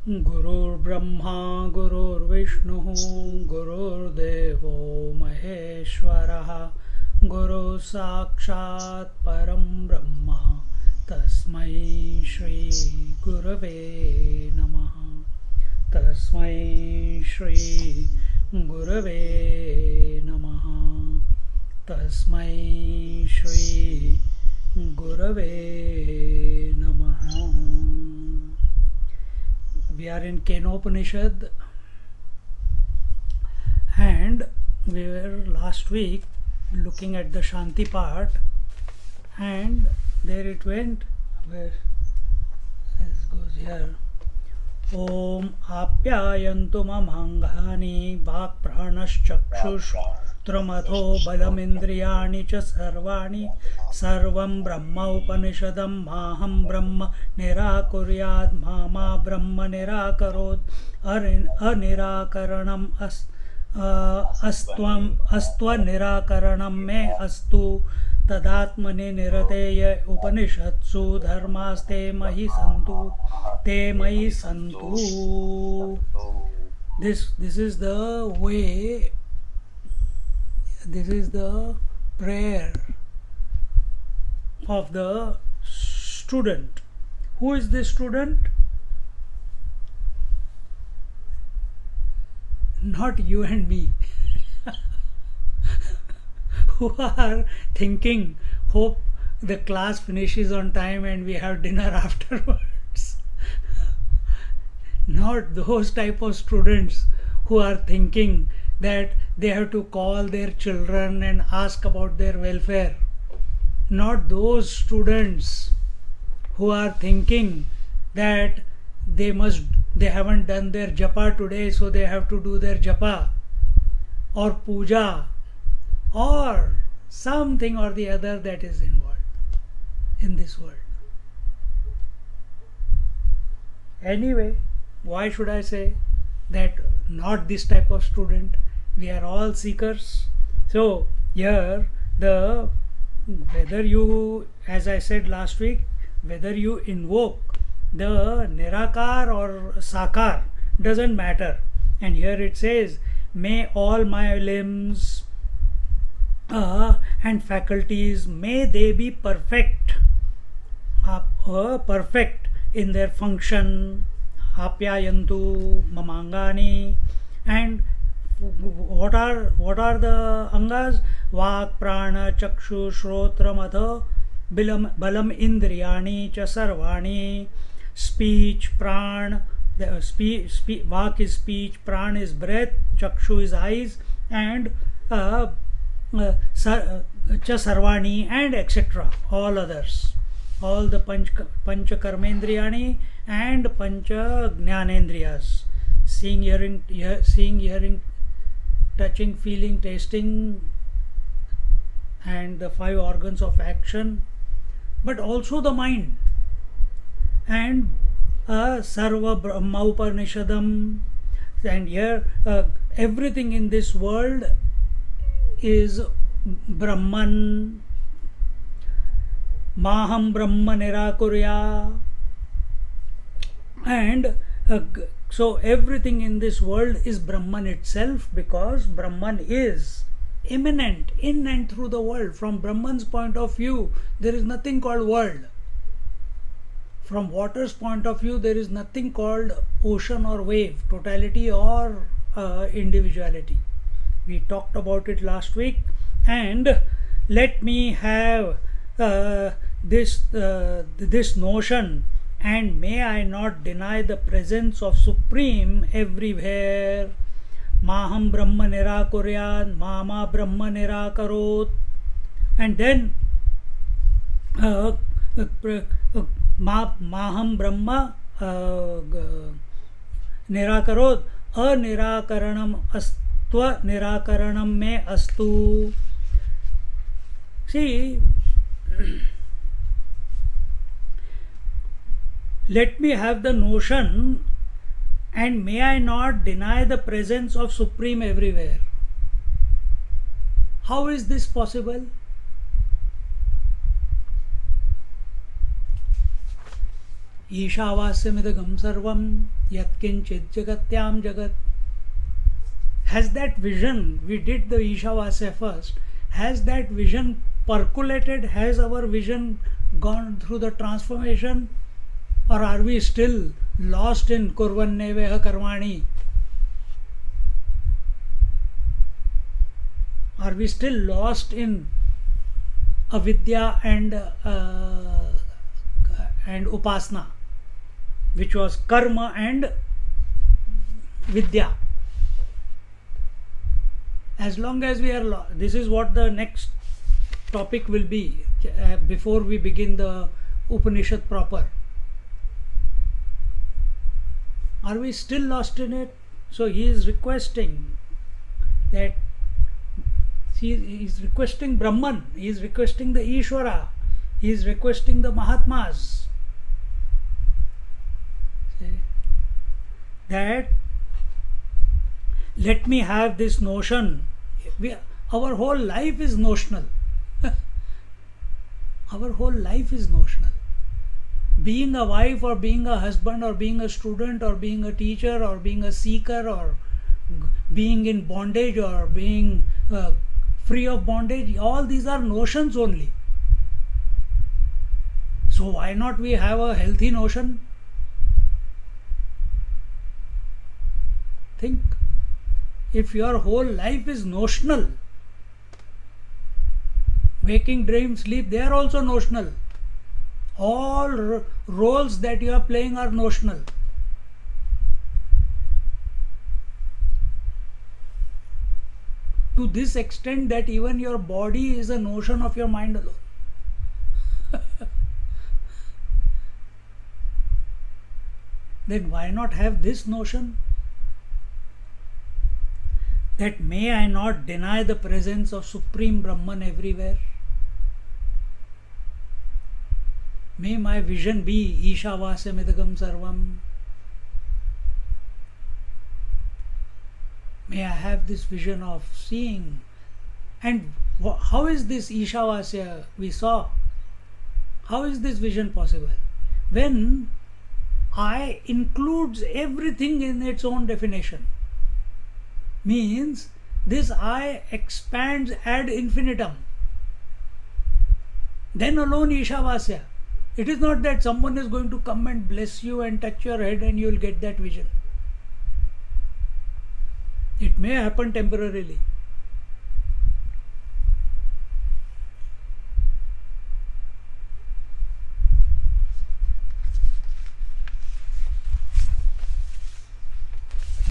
गुरुर्ब्रह्मा गुरुर्विष्णुः गुरुर्देवो महेश्वरः गुरुः साक्षात् परं ब्रह्म तस्मै श्री गुरवे नमः तस्मै श्री गुरवे नमः तस्मै श्री गुरवे नमः. We are in Kenopanishad, and we were last week looking at the Shanti part, and there it went, where it goes here. Om apyayantu mamangani vak pranashchakshus tramatho balamindriyani cha sarvani sarvam brahma upanishadam maham brahma nirakuryad mama brahma nirakarod anirakaranam astva nirakaranam me astu तदात्मनि निरतेय उपनिषत्सु धर्मास्ते मयि संतु ते मयि संतु. This is the way, this is the prayer of the student. Who is this student? Not you and me. Who are thinking, hope the class finishes on time and we have dinner afterwards. Not those type of students who are thinking that they have to call their children and ask about their welfare. Not those students who are thinking that they haven't done their japa today, so they have to do their japa or puja or something or the other that is involved in this world. Anyway, why should I say that not this type of student? We are all seekers. So here, whether you, as I said last week, whether you invoke the Nirakar or Sakar, doesn't matter. And here it says, may all my limbs and faculties, may they be perfect, perfect in their function. Apyayantu mamangani. And what are the angas? Vak prana chakshu shrotra madha balam indriyani cha sarvani. Speech, pran, vak is speech, pran is breath, chakshu is eyes, and cha sarvani, and etc. all others, all the pancha karmendriyani and pancha jnanendriyas, seeing, hearing, touching, feeling, tasting, and the 5 organs of action, but also the mind. And sarva brahma upanishadam. And here everything in this world is Brahman. Maham Brahma nirakurya. And so everything in this world is Brahman itself, because Brahman is immanent in and through the world. From Brahman's point of view, there is nothing called world. From water's point of view, there is nothing called ocean or wave, totality or individuality. We talked about it last week, and let me have this notion, and may I not deny the presence of Supreme everywhere. Maham Brahma nirakuryat, Mama Brahma nirakarot. And then Maham Brahma निराकरोद अनिराकरणम अस्त्व निराकरणम में अस्तु. See, let me have the notion and may I not deny the presence of Supreme everywhere. How is this possible? ईशावास्यमिदगम सर्वम यत्किंचित जगत्याम जगत. Has that vision, we did the Ishavasya first, has that vision percolated? Has our vision gone through the transformation? Or are we still lost in Kurvanneveha Karmani? Are we still lost in avidya and upasana, which was karma and vidya? As long as we are this is what the next topic will be before we begin the Upanishad proper. Are we still lost in it? So he is requesting that he is requesting Brahman, he is requesting the Ishvara, he is requesting the Mahatmas. That let me have this notion. Our whole life is notional. Our whole life is notional. Being a wife or being a husband or being a student or being a teacher or being a seeker or being in bondage or being free of bondage, all these are notions only. So why not we have a healthy notion? Think. If your whole life is notional, waking, dream, sleep, they are also notional. All roles that you are playing are notional. To this extent that even your body is a notion of your mind alone. Then why not have this notion? That may I not deny the presence of Supreme Brahman everywhere? May my vision be Ishavasya Sarvam. May I have this vision of seeing. And how is this Ishavasya we saw? How is this vision possible? When I includes everything in its own definition. Means this I expands ad infinitum. Then alone Ishavasya. It is not that someone is going to come and bless you and touch your head and you will get that vision. It may happen temporarily.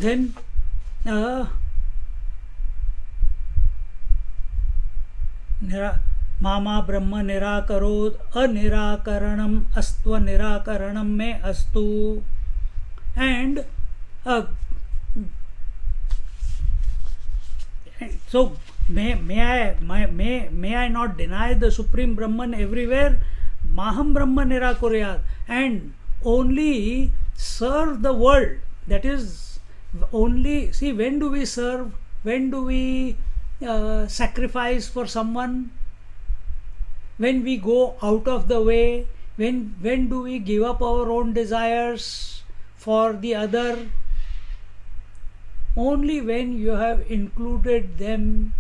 Then मामा ब्रह्म निराकरोद अनिराकरणम अस्त्व निराकरणम में अस्तु. And so may I not deny the Supreme Brahman everywhere? Maham Brahma nirakuryat, and only serve the world. That is only, see, when do we serve? When do we sacrifice for someone? When we go out of the way. When do we give up our own desires for the other? Only when you have included them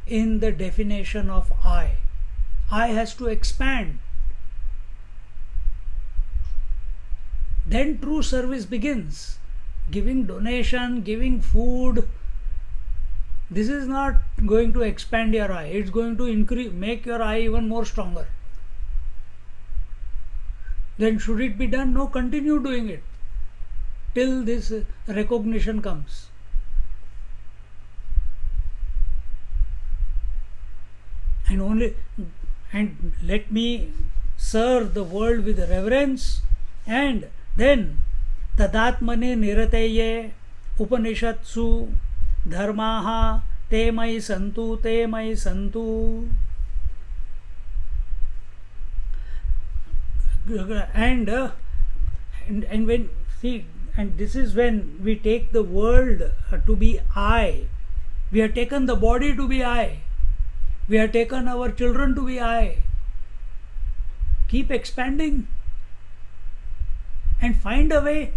in the definition of I. I has to expand. Then true service begins. Giving donation, giving food. This is not going to expand your I. It's going to make your I even more stronger. Then should it be done? No, continue doing it till this recognition comes. And let me serve the world with reverence and Then tadatmane nirateye upanishatsu dharmaha te mai santu. And when see, and this is when we take the world to be I. We have taken the body to be I. We have taken our children to be I. Keep expanding and find a way.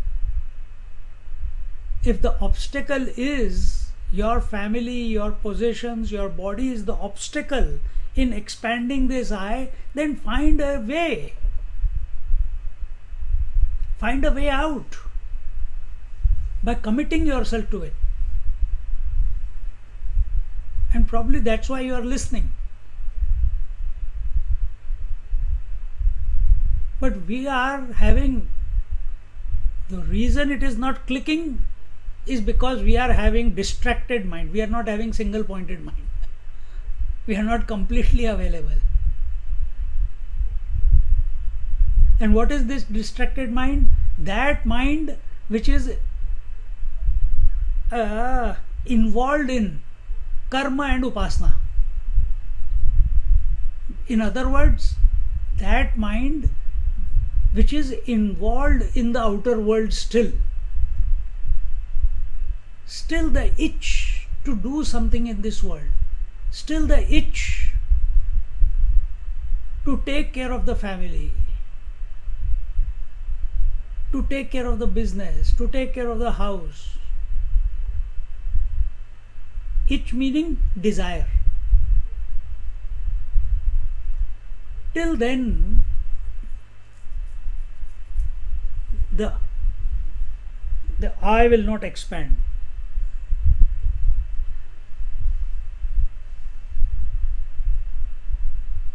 If the obstacle is your family, your possessions, your body is the obstacle in expanding this I, then find a way. Find a way out by committing yourself to it. And probably that's why you are listening. But we are having, the reason it is not clicking is because we are having distracted mind. We are not having single pointed mind. We are not completely available. And what is this distracted mind? That mind which is involved in karma and upasana. In other words, that mind which is involved in the outer world still the itch to do something in this world, still the itch to take care of the family, to take care of the business, to take care of the house. Itch meaning desire. Till then, the I will not expand.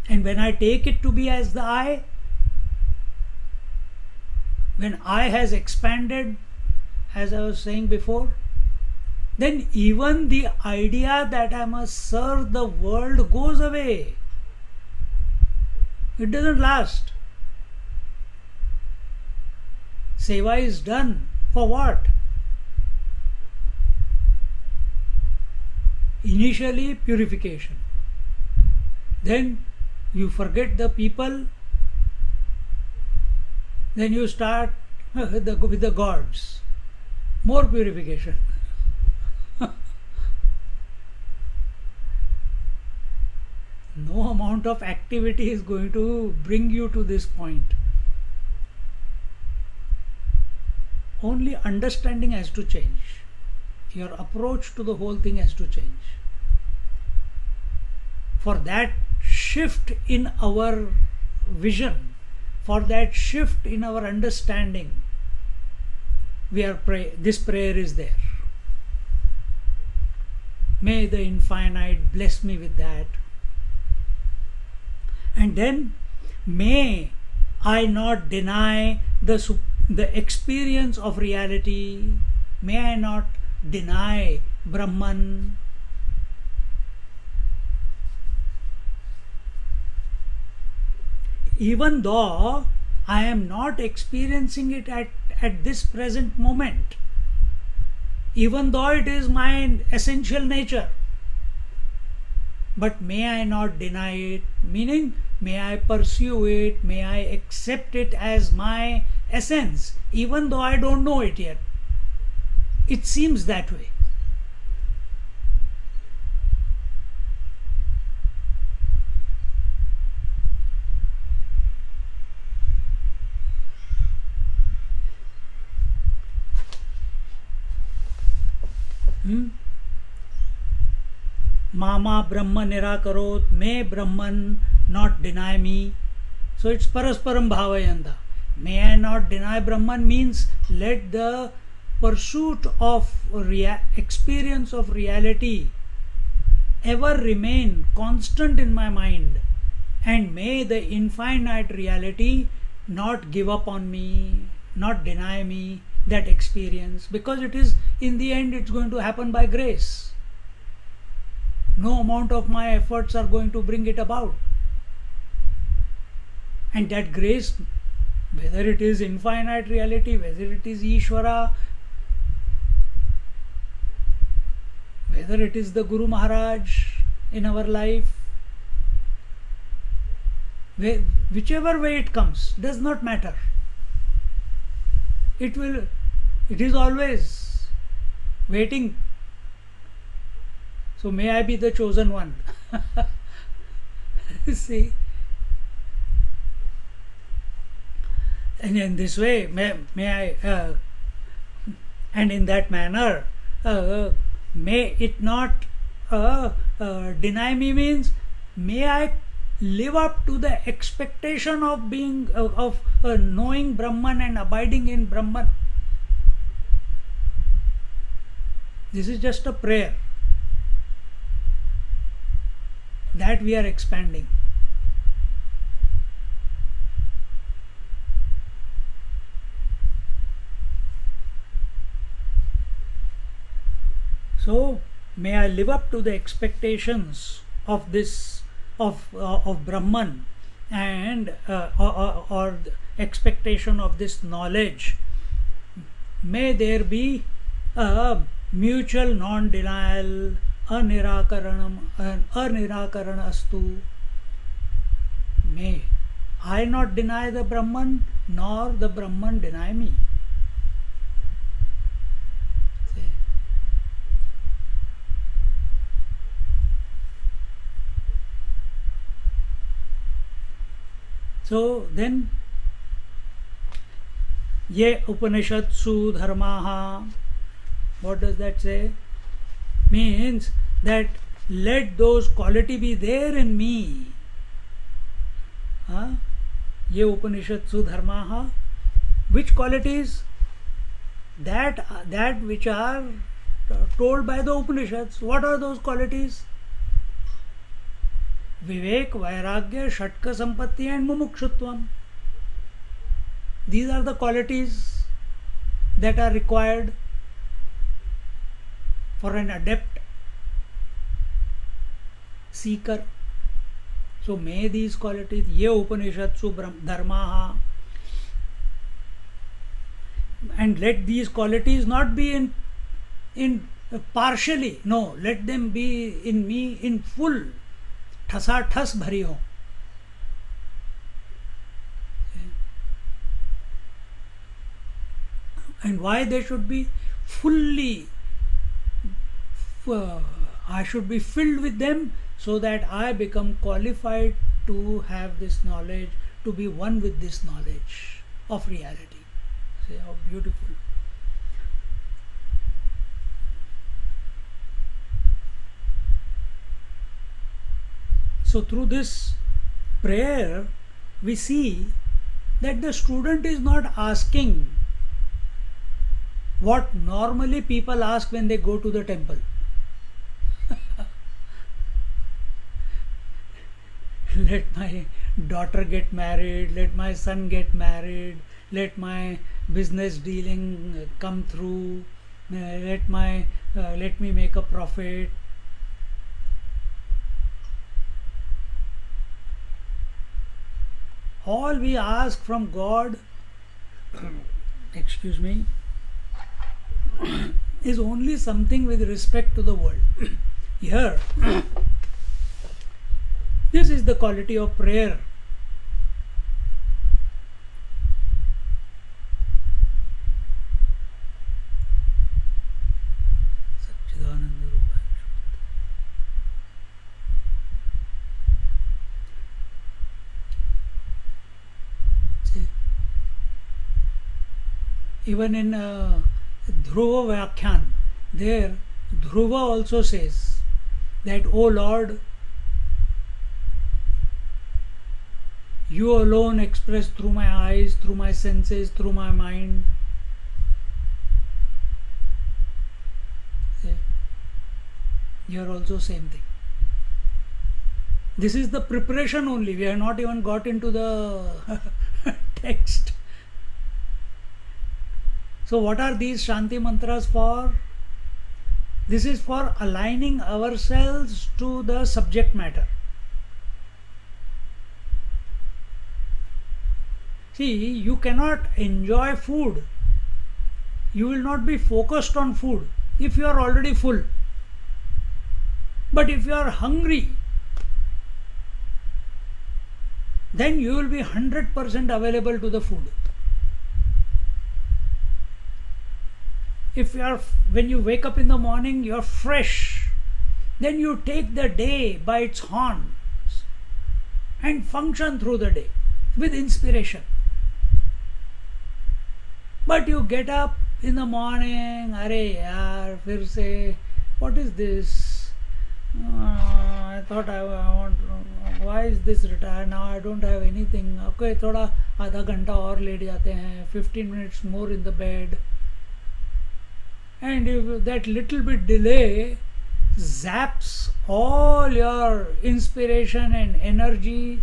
And when I take it to be as the I, when I has expanded, as I was saying before, then even the idea that I must serve the world goes away. It doesn't last. Seva is done. For what? Initially purification. Then you forget the people. Then you start with the gods. More purification. No amount of activity is going to bring you to this point. Only understanding has to change. Your approach to the whole thing has to change. For that shift in our vision, for that shift in our understanding, this prayer is there. May the infinite bless me with that. And then may I not deny the experience of reality. May I not deny Brahman. Even though I am not experiencing it at this present moment, even though it is my essential nature, but may I not deny it, meaning may I pursue it, may I accept it as my essence, even though I don't know it yet. It seems that way. Mama Brahma Nirakarot, may Brahman not deny me. So it's Parasparam Bhavayanda. May I not deny Brahman means let the pursuit of experience of reality ever remain constant in my mind, and may the infinite reality not give up on me, not deny me that experience, because it is, in the end, it's going to happen by grace. No amount of my efforts are going to bring it about. And that grace Whether it is infinite reality, whether it is Ishvara, whether it is the Guru Maharaj in our life, whichever way it comes, does not matter. It is always waiting. So may I be the chosen one. See, and in this way, may I, and in that manner, may it not deny me, means may I live up to the expectation of being of knowing Brahman and abiding in Brahman. This is just a prayer that we are expanding. So may I live up to the expectations of this of Brahman, and or the expectation of this knowledge. May there be a mutual non-denial, anirakaranam astu. May I not deny the Brahman, nor the Brahman deny me. So then, ye Upanishadsu dharmaha, what does that say? Means that let those quality be there in me. Ye Upanishadsu dharmaha, which qualities? That which are told by the Upanishads. What are those qualities? Vivek, Vairagya, Shatka Sampatti and Mumukshutvam. These are the qualities that are required for an adept seeker. So may these qualities, ye Upanishadsu dharmaha, and let these qualities not be in partially, no, let them be in me in full. ठसा ठस भरी हो. And why they should be fully, I should be filled with them, so that I become qualified to have this knowledge, to be one with this knowledge of reality. See how beautiful. So through this prayer, we see that the student is not asking what normally people ask when they go to the temple. Let my daughter get married, let my son get married, let my business dealing come through, let me make a profit. All we ask from God, excuse me, is only something with respect to the world. Here, this is the quality of prayer. Even in Dhruva Vyakhyan, there Dhruva also says that, O Lord, you alone express through my eyes, through my senses, through my mind. Here also same thing. This is the preparation only. We have not even got into the text. So what are these Shanti mantras for? This is for aligning ourselves to the subject matter. See, you cannot enjoy food. You will not be focused on food if you are already full. But if you are hungry, then you will be 100% available to the food. If you are, when you wake up in the morning, you are fresh, then you take the day by its horns and function through the day with inspiration. But you get up in the morning, arey yaar, fir se, what is this? I thought I want, why is this retired now? I don't have anything. Okay, थोड़ा आधा घंटा और late जाते हैं, 15 minutes more in the bed. And if that little bit delay zaps all your inspiration and energy,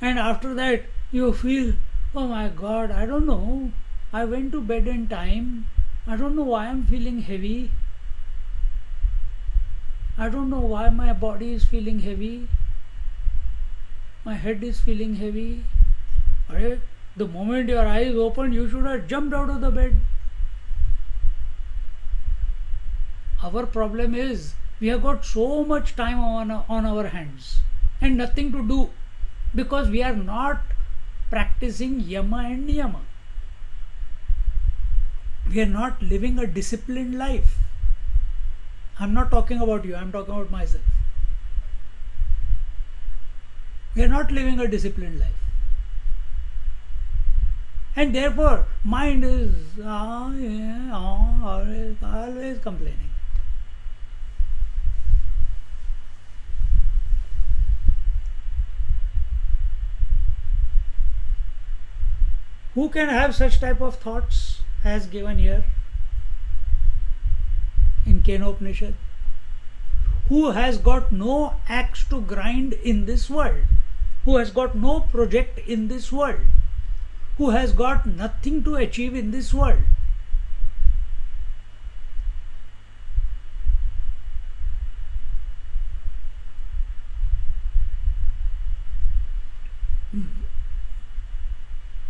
and after that you feel, oh my god, I don't know, I went to bed in time, I don't know why I'm feeling heavy, I don't know why my body is feeling heavy, my head is feeling heavy. Alright? The moment your eyes opened, you should have jumped out of the bed. Our problem is we have got so much time on our hands and nothing to do because we are not practicing yama and niyama. We are not living a disciplined life. I'm not talking about you, I'm talking about myself. We are not living a disciplined life. And therefore, mind is always complaining. Who can have such type of thoughts as given here in Kenopanishad? Who has got no axe to grind in this world? Who has got no project in this world? Who has got nothing to achieve in this world?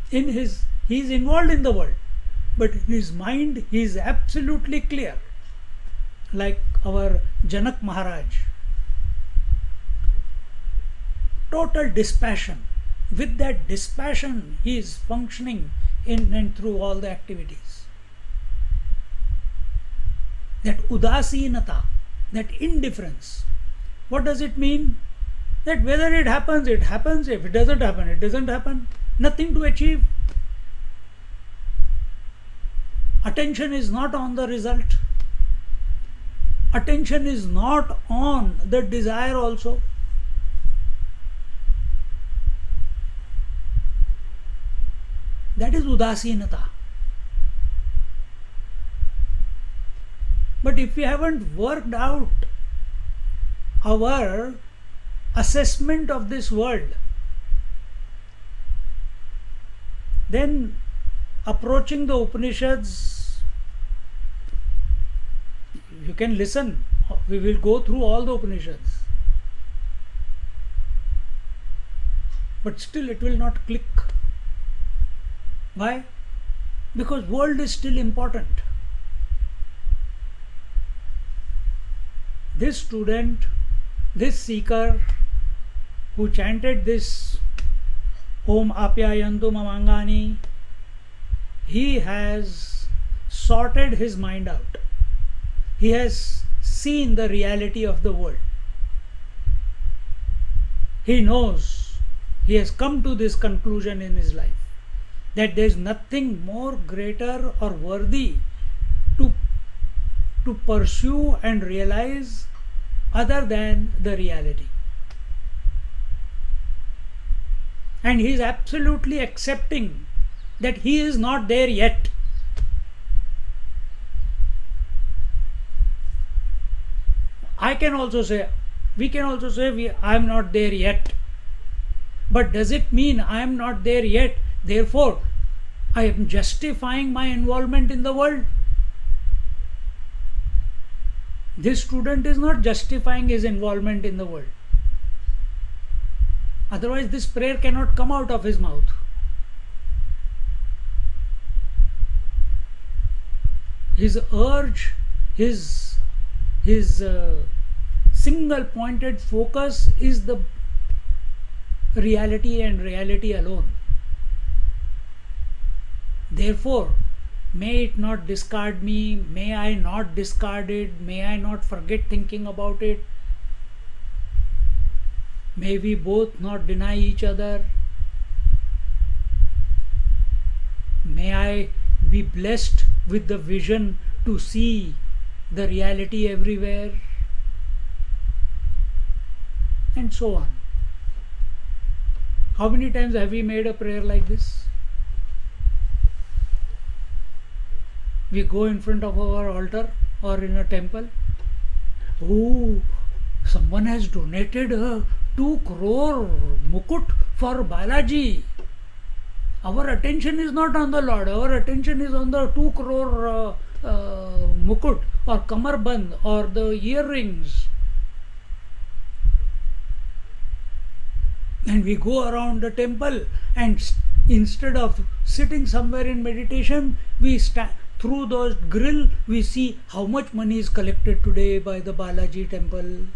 He is involved in the world, but in his mind he is absolutely clear, like our Janak Maharaj. Total dispassion. With that dispassion he is functioning in and through all the activities. That udasinata, that indifference. What does it mean? That whether it happens, it happens. If it doesn't happen, it doesn't happen. Nothing to achieve. Attention is not on the result. Attention is not on the desire also. That is udasinata. But if we haven't worked out our assessment of this world, then approaching the Upanishads, you can listen. We will go through all the Upanishads. But still it will not click. Why? Because world is still important. This student, this seeker who chanted this Om Apyayantu Mamangani, he has sorted his mind out. He has seen the reality of the world. He knows, he has come to this conclusion in his life, that there is nothing more greater or worthy to pursue and realize other than the reality. And he is absolutely accepting that he is not there yet. I can also say, we can also say, I am not there yet. But does it mean I am not there yet? Therefore, I am justifying my involvement in the world. This student is not justifying his involvement in the world. Otherwise, this prayer cannot come out of his mouth. His urge, his single pointed focus is the reality and reality alone. Therefore, may it not discard me, may I not discard it, may I not forget thinking about it, may we both not deny each other, may I be blessed with the vision to see the reality everywhere, and so on. How many times have we made a prayer like this? We go in front of our altar or in a temple. Oh, someone has donated a 2 crore mukut for Balaji. Our attention is not on the Lord, our attention is on the 2 crore mukut or kamarband or the earrings. And we go around the temple, and instead of sitting somewhere in meditation, we through those grill we see how much money is collected today by the Balaji temple.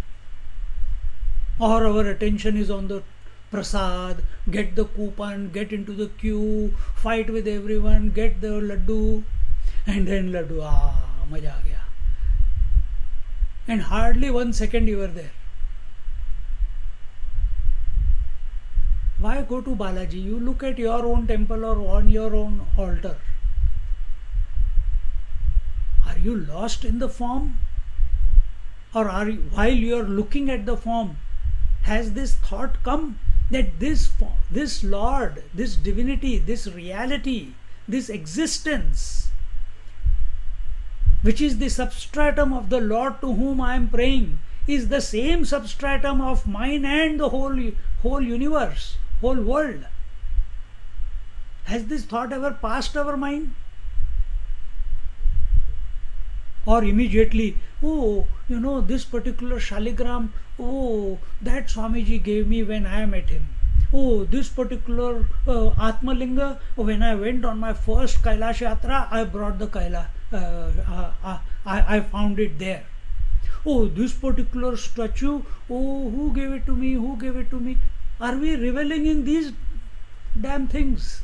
Or our attention is on the prasad, get the coupon, get into the queue, fight with everyone, get the laddu, and then laddu, maja aa gaya. And hardly 1 second you were there. Why go to Balaji? You look at your own temple or on your own altar. Are you lost in the form? Or are you, while you are looking at the form, has this thought come that this Lord, this divinity, this reality, this existence, which is the substratum of the Lord to whom I am praying, is the same substratum of mine and the whole universe, whole world? Has this thought ever passed our mind? Or immediately, oh, this particular Shaligram, oh, that Swamiji gave me when I met him. Oh, this particular Atmalinga, when I went on my first Kailash Yatra, I brought the I found it there. Oh, this particular statue, oh, who gave it to me? Who gave it to me? Are we reveling in these damn things?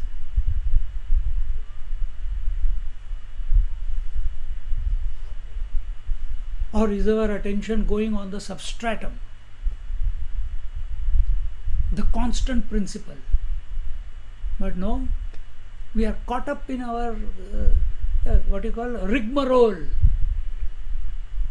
Or is our attention going on the substratum, the constant principle? But no, we are caught up in our rigmarole.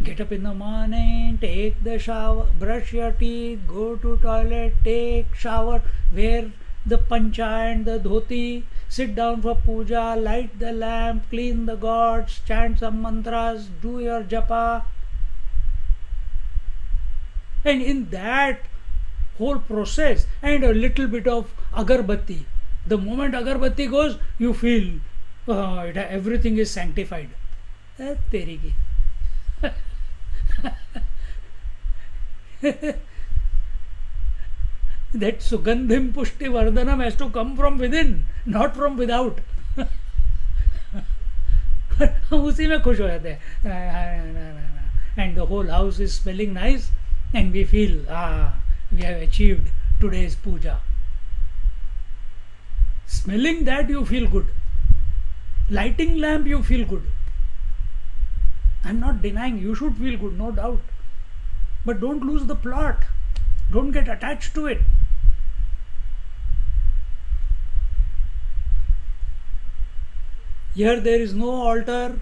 Get up in the morning, take the shower, brush your teeth, go to toilet, take shower, wear the pancha and the dhoti, sit down for puja, light the lamp, clean the gods, chant some mantras, do your japa. And in that whole process, and a little bit of agarbatti. The moment agarbatti goes, you feel everything is sanctified. Teri ki. That sugandhim pushti vardhanam has to come from within, not from without. हम उसी में खुश हो जाते हैं. And the whole house is smelling nice, and we feel, we have achieved today's puja. Smelling that, you feel good. Lighting lamp, you feel good. I'm not denying you should feel good, no doubt. But don't lose the plot. Don't get attached to it. Here there is no altar,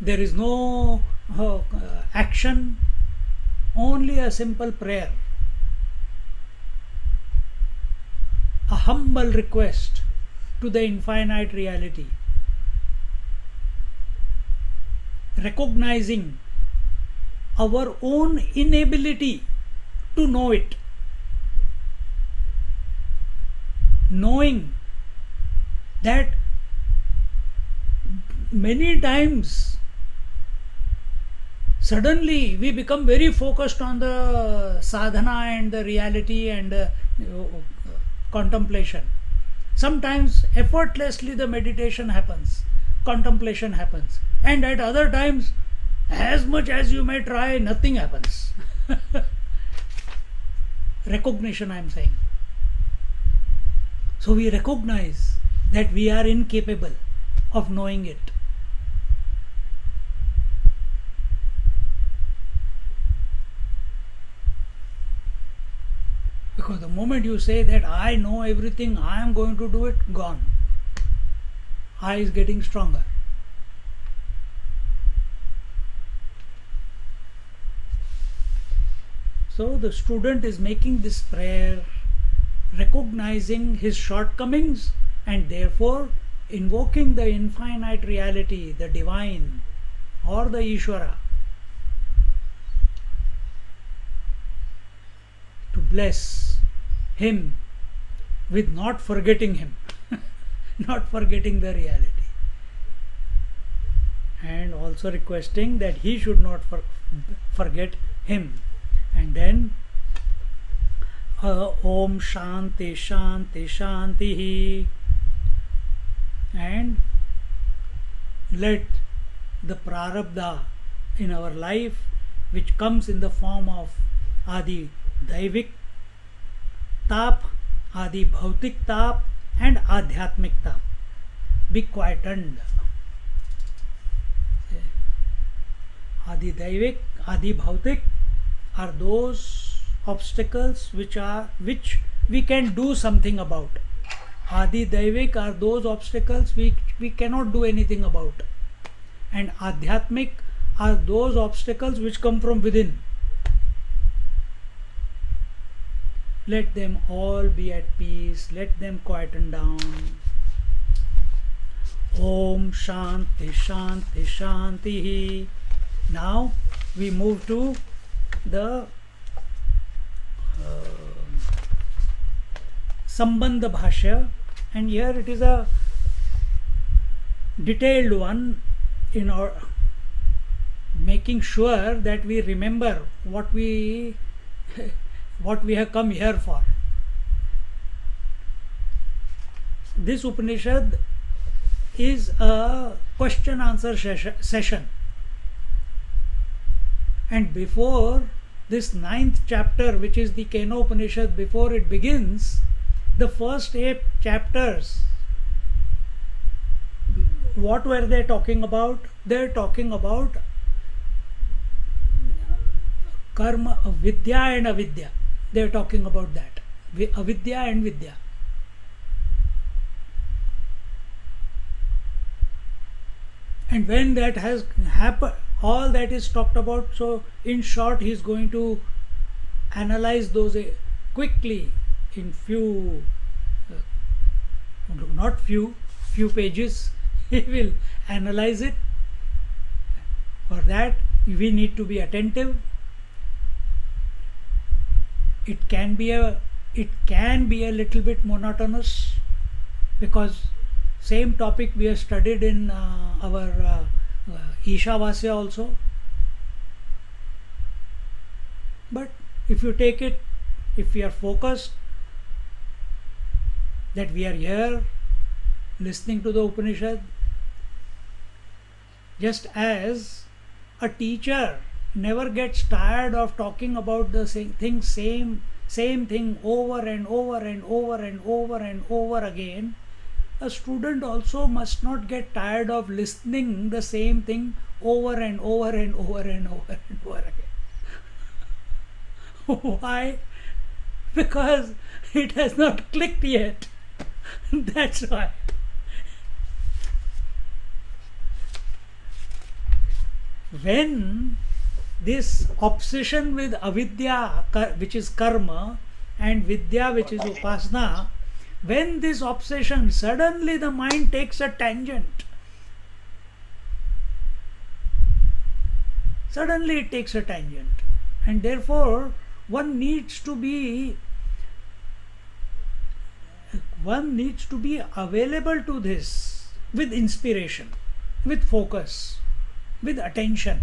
there is no action, only a simple prayer. A humble request to the infinite reality. Recognizing our own inability to know it. Knowing that many times suddenly we become very focused on the sadhana and the reality and contemplation. Sometimes effortlessly the meditation happens, contemplation happens, and at other times, as much as you may try, nothing happens. Recognition, I am saying. So we recognize that we are incapable of knowing it. Because the moment you say that I know everything, I am going to do it, gone. I is getting stronger. So the student is making this prayer, recognizing his shortcomings and therefore invoking the infinite reality, the divine or the Ishvara, to bless him with not forgetting him, not forgetting the reality, and also requesting that he should not forget him. And then Om Shanti Shanti Shanti, and let the prarabdha in our life, which comes in the form of Adi Daivik Tap, Adi Bhautik Tap, and Adhyatmik Tap, be quietened. Adi Daivik, Adi Bhautik are those obstacles which we can do something about. Adi Daivik are those obstacles which we cannot do anything about. And Adhyatmik are those obstacles which come from within. Let them all be at peace. Let them quieten down. Om Shanti Shanti Shanti. Now we move to the Sambandha Bhashya, and here it is a detailed one in our making sure that we remember what we have come here for. This Upanishad is a question answer session. And before this 9th chapter, which is the Kena Upanishad, before it begins, the first 8 chapters, what were they talking about? They are talking about karma, vidya and avidya. They are talking about that. Avidya and vidya. And when that has happened, all that is talked about, so in short he is going to analyze those quickly in few pages. He will analyze it. For that we need to be attentive. It can be a little bit monotonous, because same topic we have studied in our Ishavasya also. But if you take it, if we are focused that we are here listening to the Upanishad, just as a teacher never gets tired of talking about the same thing over and over and over and over and over again, a student also must not get tired of listening the same thing over and over and over and over and over again. Why? Because it has not clicked yet. That's why. When this obsession with avidya, which is karma, and vidya, which is upasana, when this obsession, suddenly the mind takes a tangent. Suddenly it takes a tangent. And therefore, one needs to be available to this with inspiration, with focus, with attention.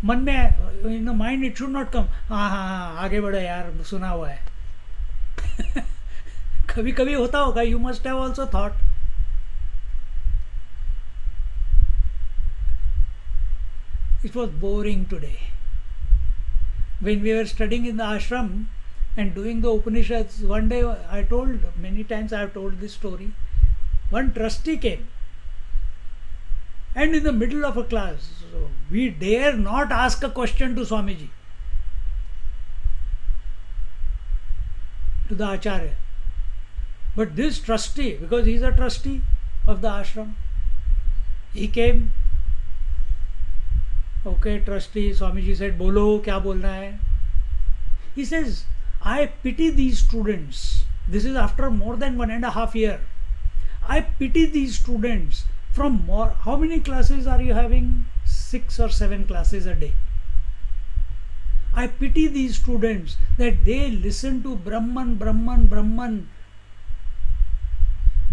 मन में, in the mind it should not come, हाँ हाँ हाँ आगे बढ़ो यार, सुना हुआ है, कभी कभी होता होगा, you must have also thought, it was boring today. When we were studying in the ashram and doing the Upanishads, one day I told, many times I have told this story, one trustee came and in the middle of a class, so we dare not ask a question to Swamiji, to the Acharya. But this trustee, because he is a trustee of the ashram, he came. Okay, trustee, Swamiji said, Bolo, kya bolna hai? He says, I pity these students. This is after more than 1.5 years. I pity these students from more. How many classes are you having? 6 or 7 classes a day. I pity these students that they listen to Brahman, Brahman, Brahman.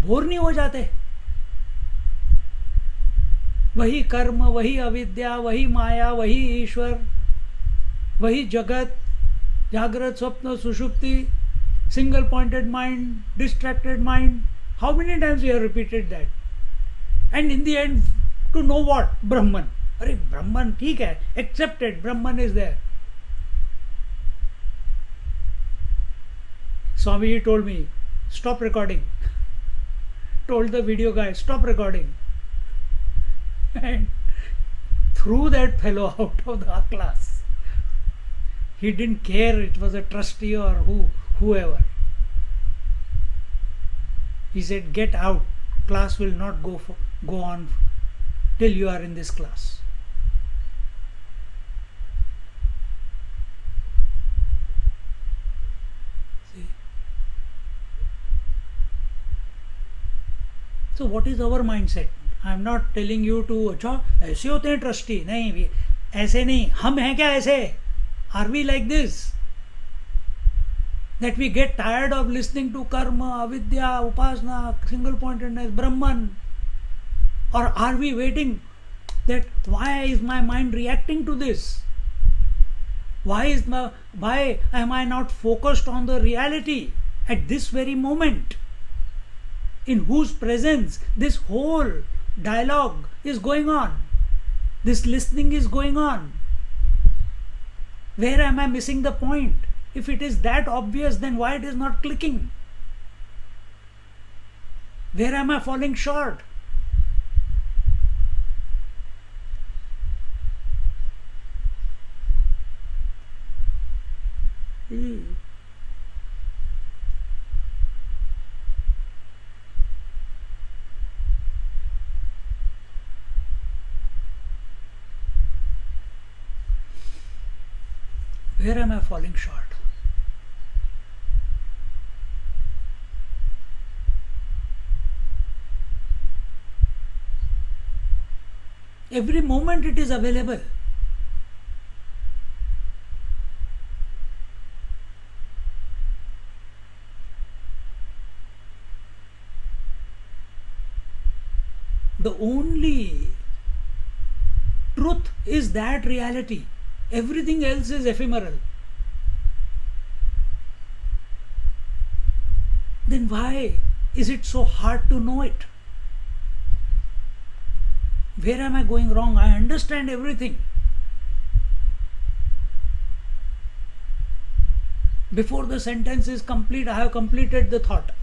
Bore नहीं हो जाते? वही कर्म, वही अविद्या, वही माया, वही ईश्वर, वही जगत, जागृत, स्वप्न, सुषुप्ति, single pointed mind, distracted mind. How many times we have repeated that? And in the end, to know what? Brahman. अरे Brahman ठीक है, accepted, Brahman is there. Swamiji told me, stop recording. Told the video guy, stop recording. And threw that fellow out of the class. He didn't care it was a trustee or whoever. He said, get out. Class will not go on till you are in this class. See? So what is our mindset? I am not telling you to अच्छा ऐसे होते हैं trustee, नहीं ऐसे नहीं. हम हैं क्या ऐसे? Are we like this that we get tired of listening to karma, avidya, upasana, single pointedness, Brahman? और are we waiting that why is my mind reacting to this? why am I not focused on the reality at this very moment, in whose presence this whole dialogue is going on, this listening is going on? Where am I missing the point? If it is that obvious, then why it is not clicking? Where am I falling short? Where am I falling short? Every moment it is available. The only truth is that reality. Everything else is ephemeral. Then why is it so hard to know it? Where am I going wrong? I understand everything. Before the sentence is complete, I have completed the thought.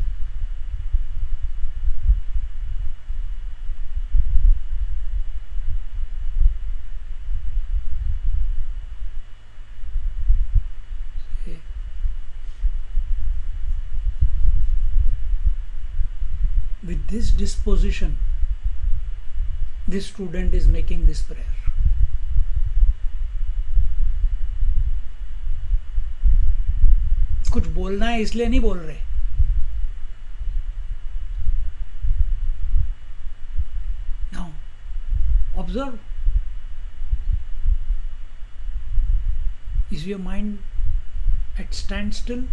With this disposition, this student is making this prayer. कुछ बोलना है इसलिए नहीं बोल रहे. Now, observe. Is your mind at standstill?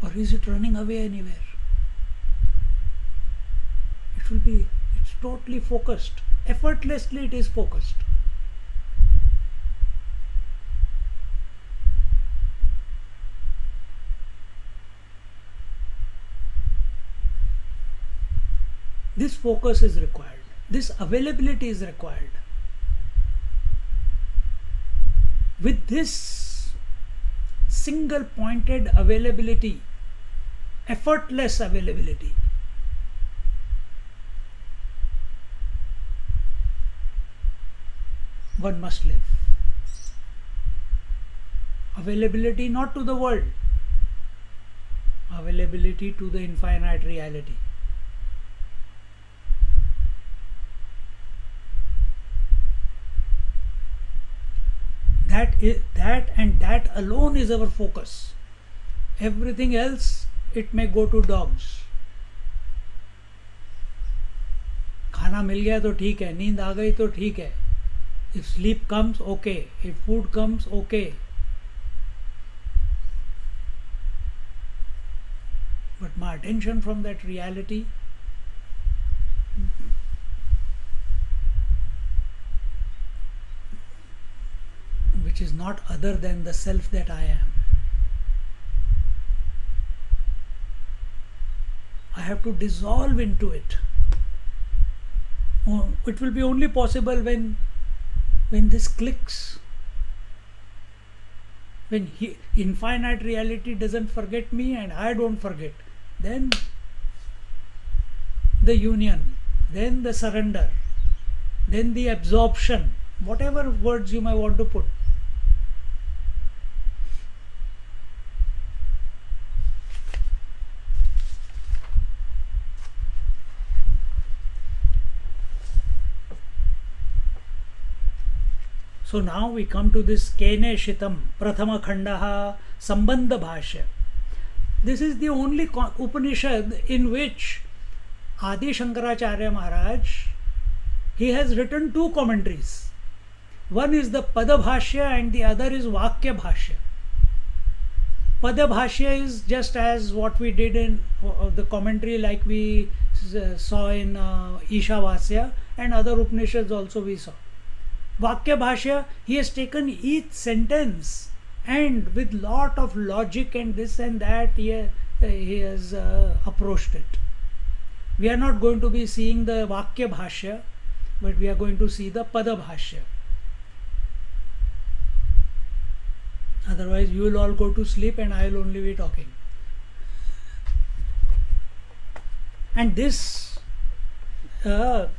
Or is it running away anywhere? It's totally focused. Effortlessly it is focused. This focus is required. This availability is required. With this single pointed availability, effortless availability, one must live. Availability not to the world, availability to the infinite reality. That alone is our focus. Everything else, it may go to dogs. खाना मिल गया तो ठीक है, नींद आ गई तो ठीक है. If sleep comes, okay. If food comes, okay. But my attention from that reality, which is not other than the self that I am, I have to dissolve into it. It will be only possible when this clicks, when infinite reality doesn't forget me and I don't forget. Then the union, then the surrender, then the absorption, whatever words you may want to put. So now we come to this Kene Shitam Prathama Khandaha Sambandha Bhashya. This is the only Upanishad in which Adi Shankaracharya Maharaj, he has written two commentaries. One is the Pada Bhashya and the other is Vakya Bhashya. Pada Bhashya is just as what we did in the commentary, like we saw in Ishavasya and other Upanishads also we saw. Vakya Bhashya, he has taken each sentence and with lot of logic and this and that he has approached it. We are not going to be seeing the Vakya Bhashya, but we are going to see the Pada Bhashya. Otherwise you will all go to sleep and I will only be talking. And this the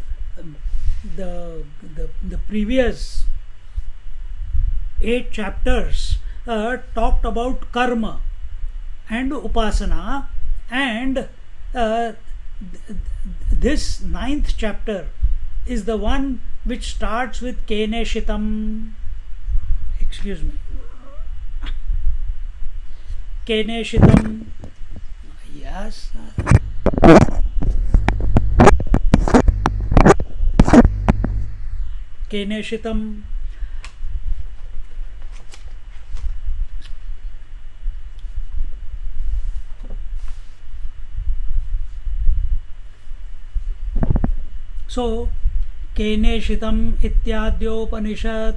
previous 8 chapters talked about karma and upasana, and this 9th chapter is the one which starts with Kene Shitam. Excuse me. Kene Shitam. Yes. Kene Shitam. So, Kene Shitam Ityadyopanishad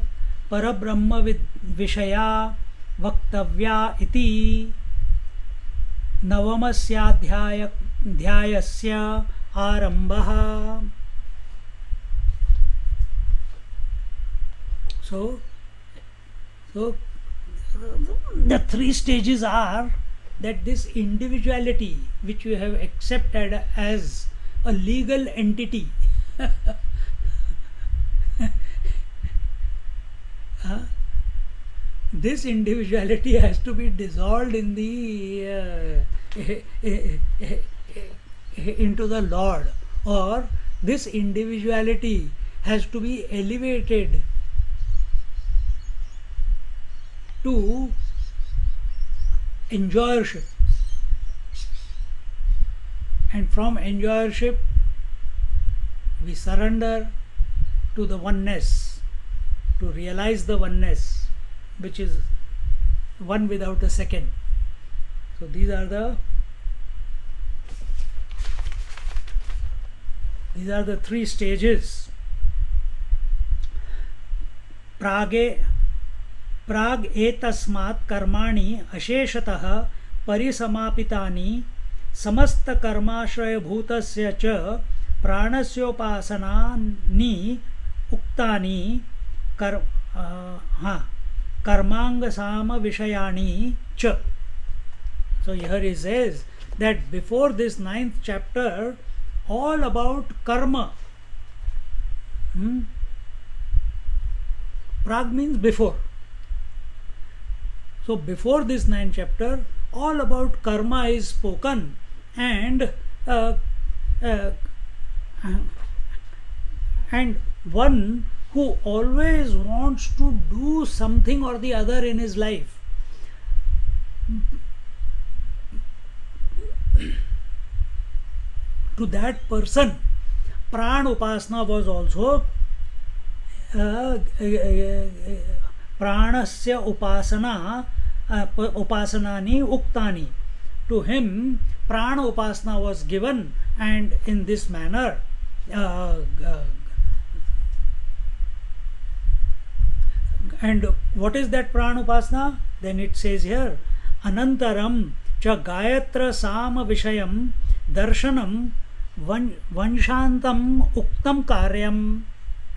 Parabrahma Vishaya Vaktavya iti Navamasya Arambha. So the 3 stages are that this individuality which you have accepted as a legal entity this individuality has to be dissolved in the into the Lord, or this individuality has to be elevated to enjoyership, and from enjoyership we surrender to the oneness, to realize the oneness which is one without a second. So these are the 3 stages. प्राग एतस्मात् कर्माणि अशेषतः परिसमापितानि समस्त कर्माश्रयभूतस्य च प्राणस्योपासनानि उक्तानि कर karmanga sama vishayani cha. So here he says that before this 9th chapter, all about karma. Prag means before. So before this 9th chapter, all about karma is spoken, and one who always wants to do something or the other in his life, to that person, Pran Upasana was also Pranasya Upasana, Upasanani Uktani. To him, Prana Upasana was given, and in this manner, and what is that Prana Upasana? Then it says here, Anantaram cha Gayatra Sama Vishayam Darshanam Vanshantam Uktam Karyam.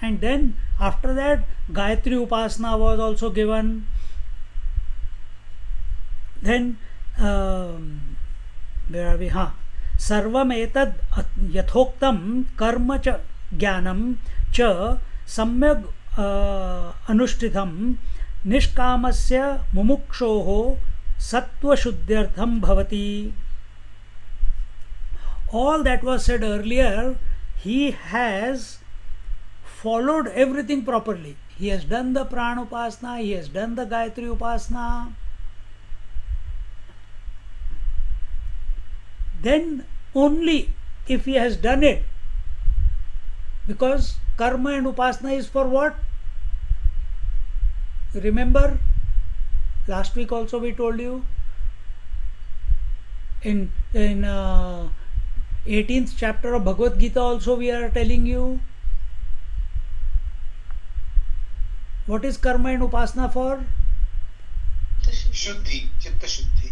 And then after that, Gayatri Upasana was also given. Then where are we? Sarvam etad yathoktam karma cha jnanam cha samyak अनुष्ठितं निष्कामस्य मुमुक्षोः सत्वशुद्ध्यर्थं भवति. All that was said earlier, he has followed everything properly. He has done the Prana Upasana, he has done the Gayatri Upasana. Then only if he has done it, because karma and upasana is for what? Remember, last week also we told you, in 18th chapter of Bhagavad Gita also we are telling you, what is karma and upasana for? Shuddhi, Chitta Shuddhi,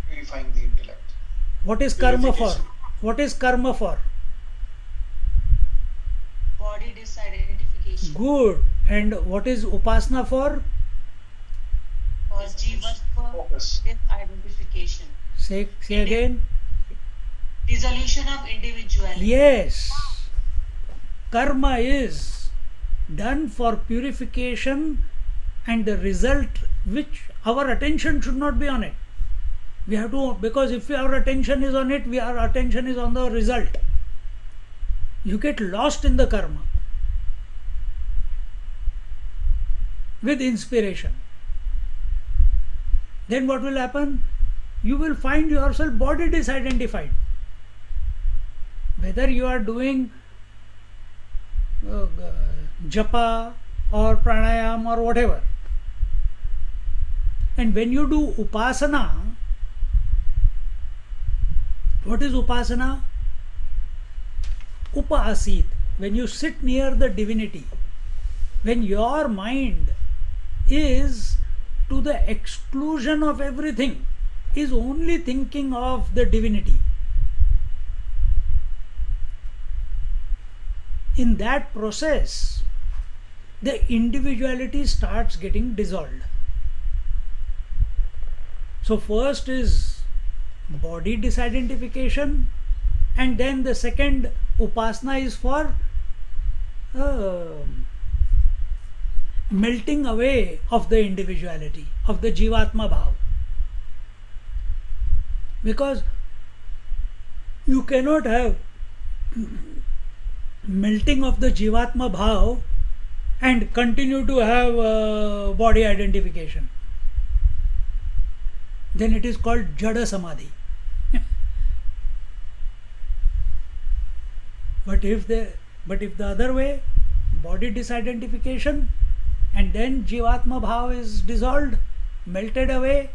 purifying the intellect. What is karma for? What is karma for? Body disidentification. Good. And what is upasana for? Jiva for disidentification. Say again. Dissolution of individuality. Yes. Karma is done for purification, and the result which our attention should not be on it. We have to, because if our attention is on it, our attention is on the result. You get lost in the karma with inspiration. Then what will happen? You will find yourself body disidentified. Whether you are doing japa or pranayam or whatever. And when you do upasana, what is upasana? Upasit. When you sit near the divinity, when your mind is to the exclusion of everything, is only thinking of the divinity, in that process, the individuality starts getting dissolved. So first is body disidentification, and then the second upasana is for melting away of the individuality, of the jivatma bhav. Because you cannot have melting of the jivatma bhav and continue to have body identification. Then it is called jada samadhi. But if the other way, body disidentification, and then jivatma bhav is dissolved, melted away,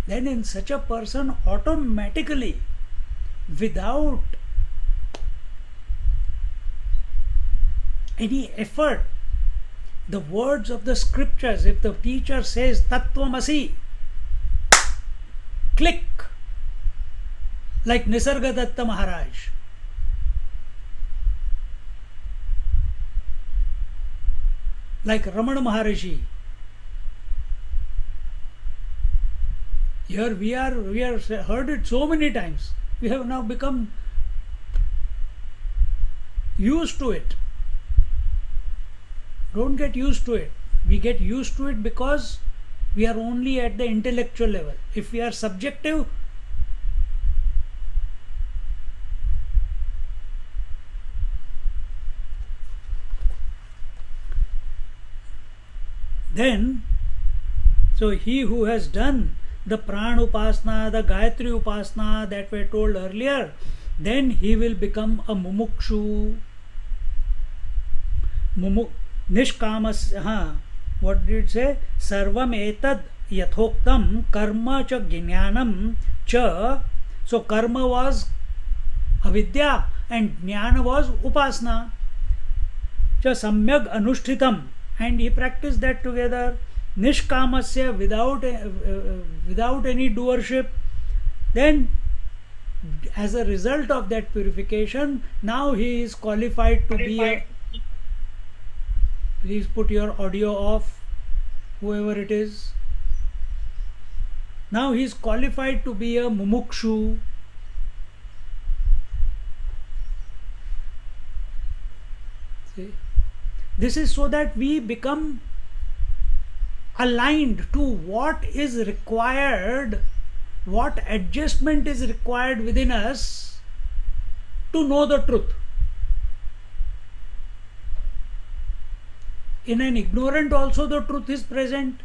then in such a person automatically, without any effort, the words of the scriptures, if the teacher says Tattvamasi, click, like Nisargadatta Maharaj. Like Ramana Maharishi. Here we have heard it so many times. We have now become used to it. Don't get used to it. We get used to it because we are only at the intellectual level. If we are subjective, then, so he who has done the Prana Upasana, the Gayatri Upasana that were told earlier, then he will become a mumukshu. Nishkamas, what did it say? Sarvam etad yathoktam karma cha jnanam cha. So karma was avidya and jnana was upasana. Cha samyag anushtitam, and he practiced that together. Nishkamasya, without any doership. Then as a result of that purification, now he is qualified to be a... Please put your audio off, whoever it is. Now he is qualified to be a mumukshu. See? This is so that we become aligned to what is required, what adjustment is required within us to know the truth. In an ignorant also the truth is present.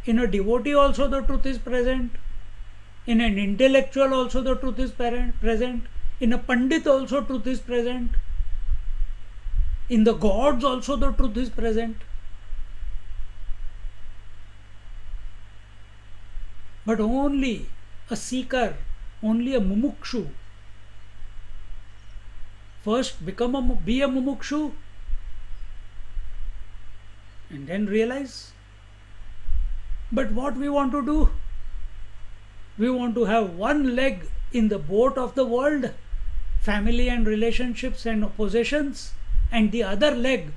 In a devotee also the truth is present. In an intellectual also the truth is present. In a pandit also truth is present. In the gods also the truth is present. But only a seeker, only a mumukshu. First be a mumukshu, and then realize. But what we want to do? We want to have one leg in the boat of the world, family and relationships and possessions, and the other leg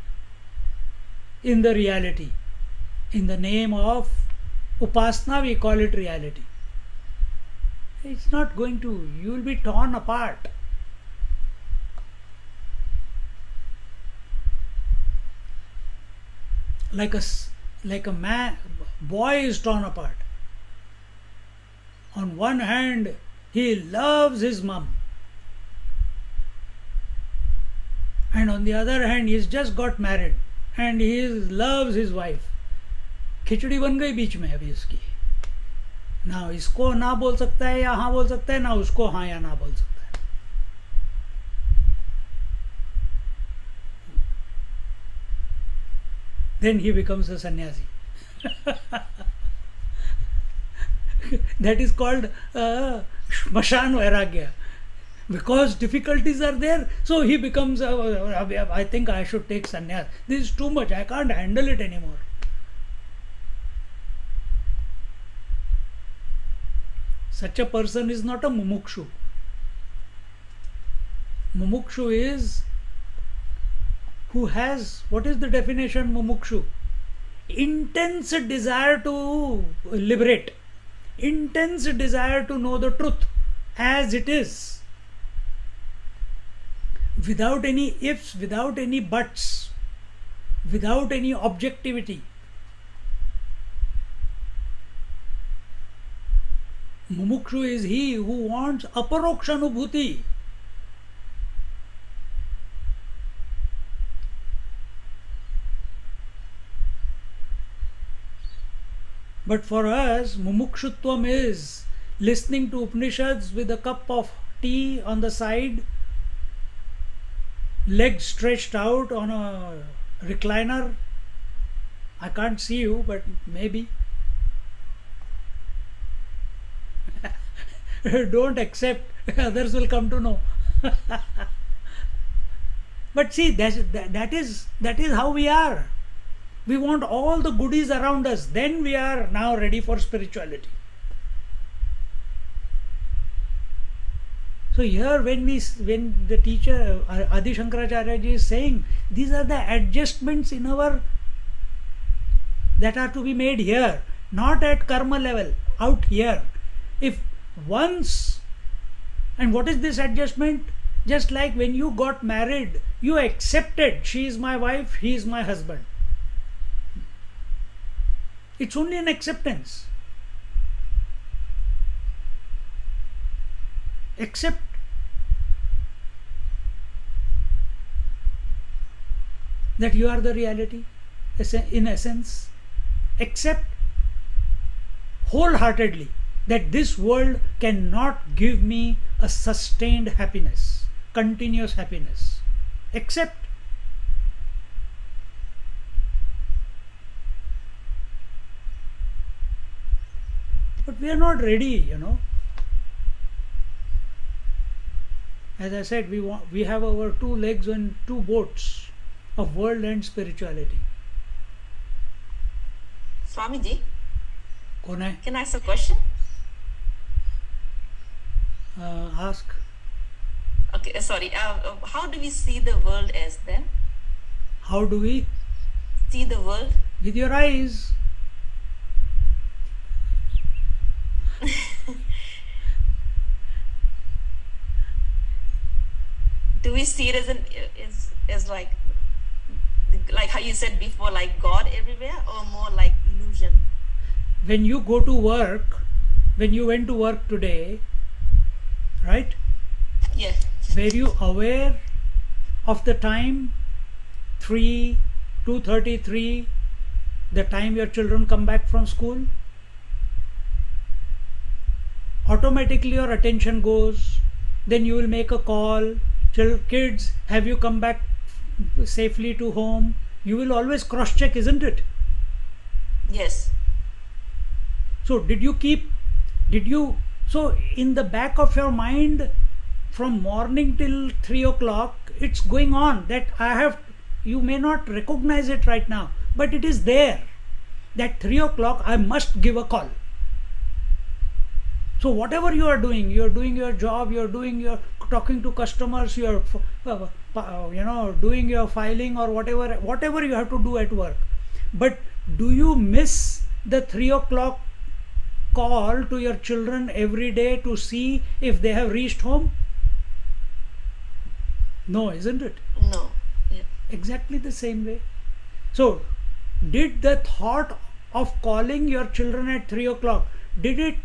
in the reality. In the name of Upasana, we call it reality. It's not going to, you will be torn apart. Like a man, boy is torn apart. On one hand, he loves his mom, and on the other hand, he's just got married and he loves his wife. खिचड़ी बन गई बीच में अभी इसकी, ना इसको ना बोल सकता है या हाँ बोल सकता है, ना उसको हाँ या ना बोल सकता है. Then he becomes a sannyasi. That is called Shmashan Vairagya. Because difficulties are there, so he becomes, I think I should take sannyas. This is too much, I can't handle it anymore. Such a person is not a mumukshu. Mumukshu is who has, what is the definition mumukshu? Intense desire to liberate, intense desire to know the truth as it is, without any ifs, without any buts, without any objectivity. Mumukshu is he who wants aparokshanubhuti. But for us, mumukshutvam is listening to Upanishads with a cup of tea on the side, legs stretched out on a recliner. I can't see you, but maybe. Don't accept, others will come to know. But see, that is how we are. We want all the goodies around us, then we are now ready for spirituality. So here when the teacher Adi Shankaracharya ji is saying, these are the adjustments in our that are to be made here, not at karma level, out here. If once, and what is this adjustment? Just like when you got married, you accepted she is my wife, he is my husband. It's only an acceptance. Accept. That you are the reality, in essence. Accept wholeheartedly that this world cannot give me a sustained happiness, continuous happiness. Accept. But we are not ready, As I said, we have our two legs on two boats of world and spirituality. Swamiji, Kone? can I ask a question? Ask. Okay, sorry. How do we see the world as then? How do we? See the world? With your eyes. Do we see it as like how you said before, like God everywhere, or more like illusion? When you go to work, when you went to work today, right? Yes. Were you aware of the time 2:33, the time your children come back from school? Automatically your attention goes. Then you will make a call. Kids, have you come back safely to home? You will always cross check, isn't it? Yes. So so in the back of your mind, from morning till 3 o'clock, it's going on that you may not recognize it right now, but it is there. That 3 o'clock I must give a call. So whatever you are doing your job, you're talking to customers, you're doing your filing or whatever you have to do at work. But do you miss the 3 o'clock call to your children every day to see if they have reached home? No, isn't it? No. Yeah. Exactly the same way. So, did the thought of calling your children at 3 o'clock, did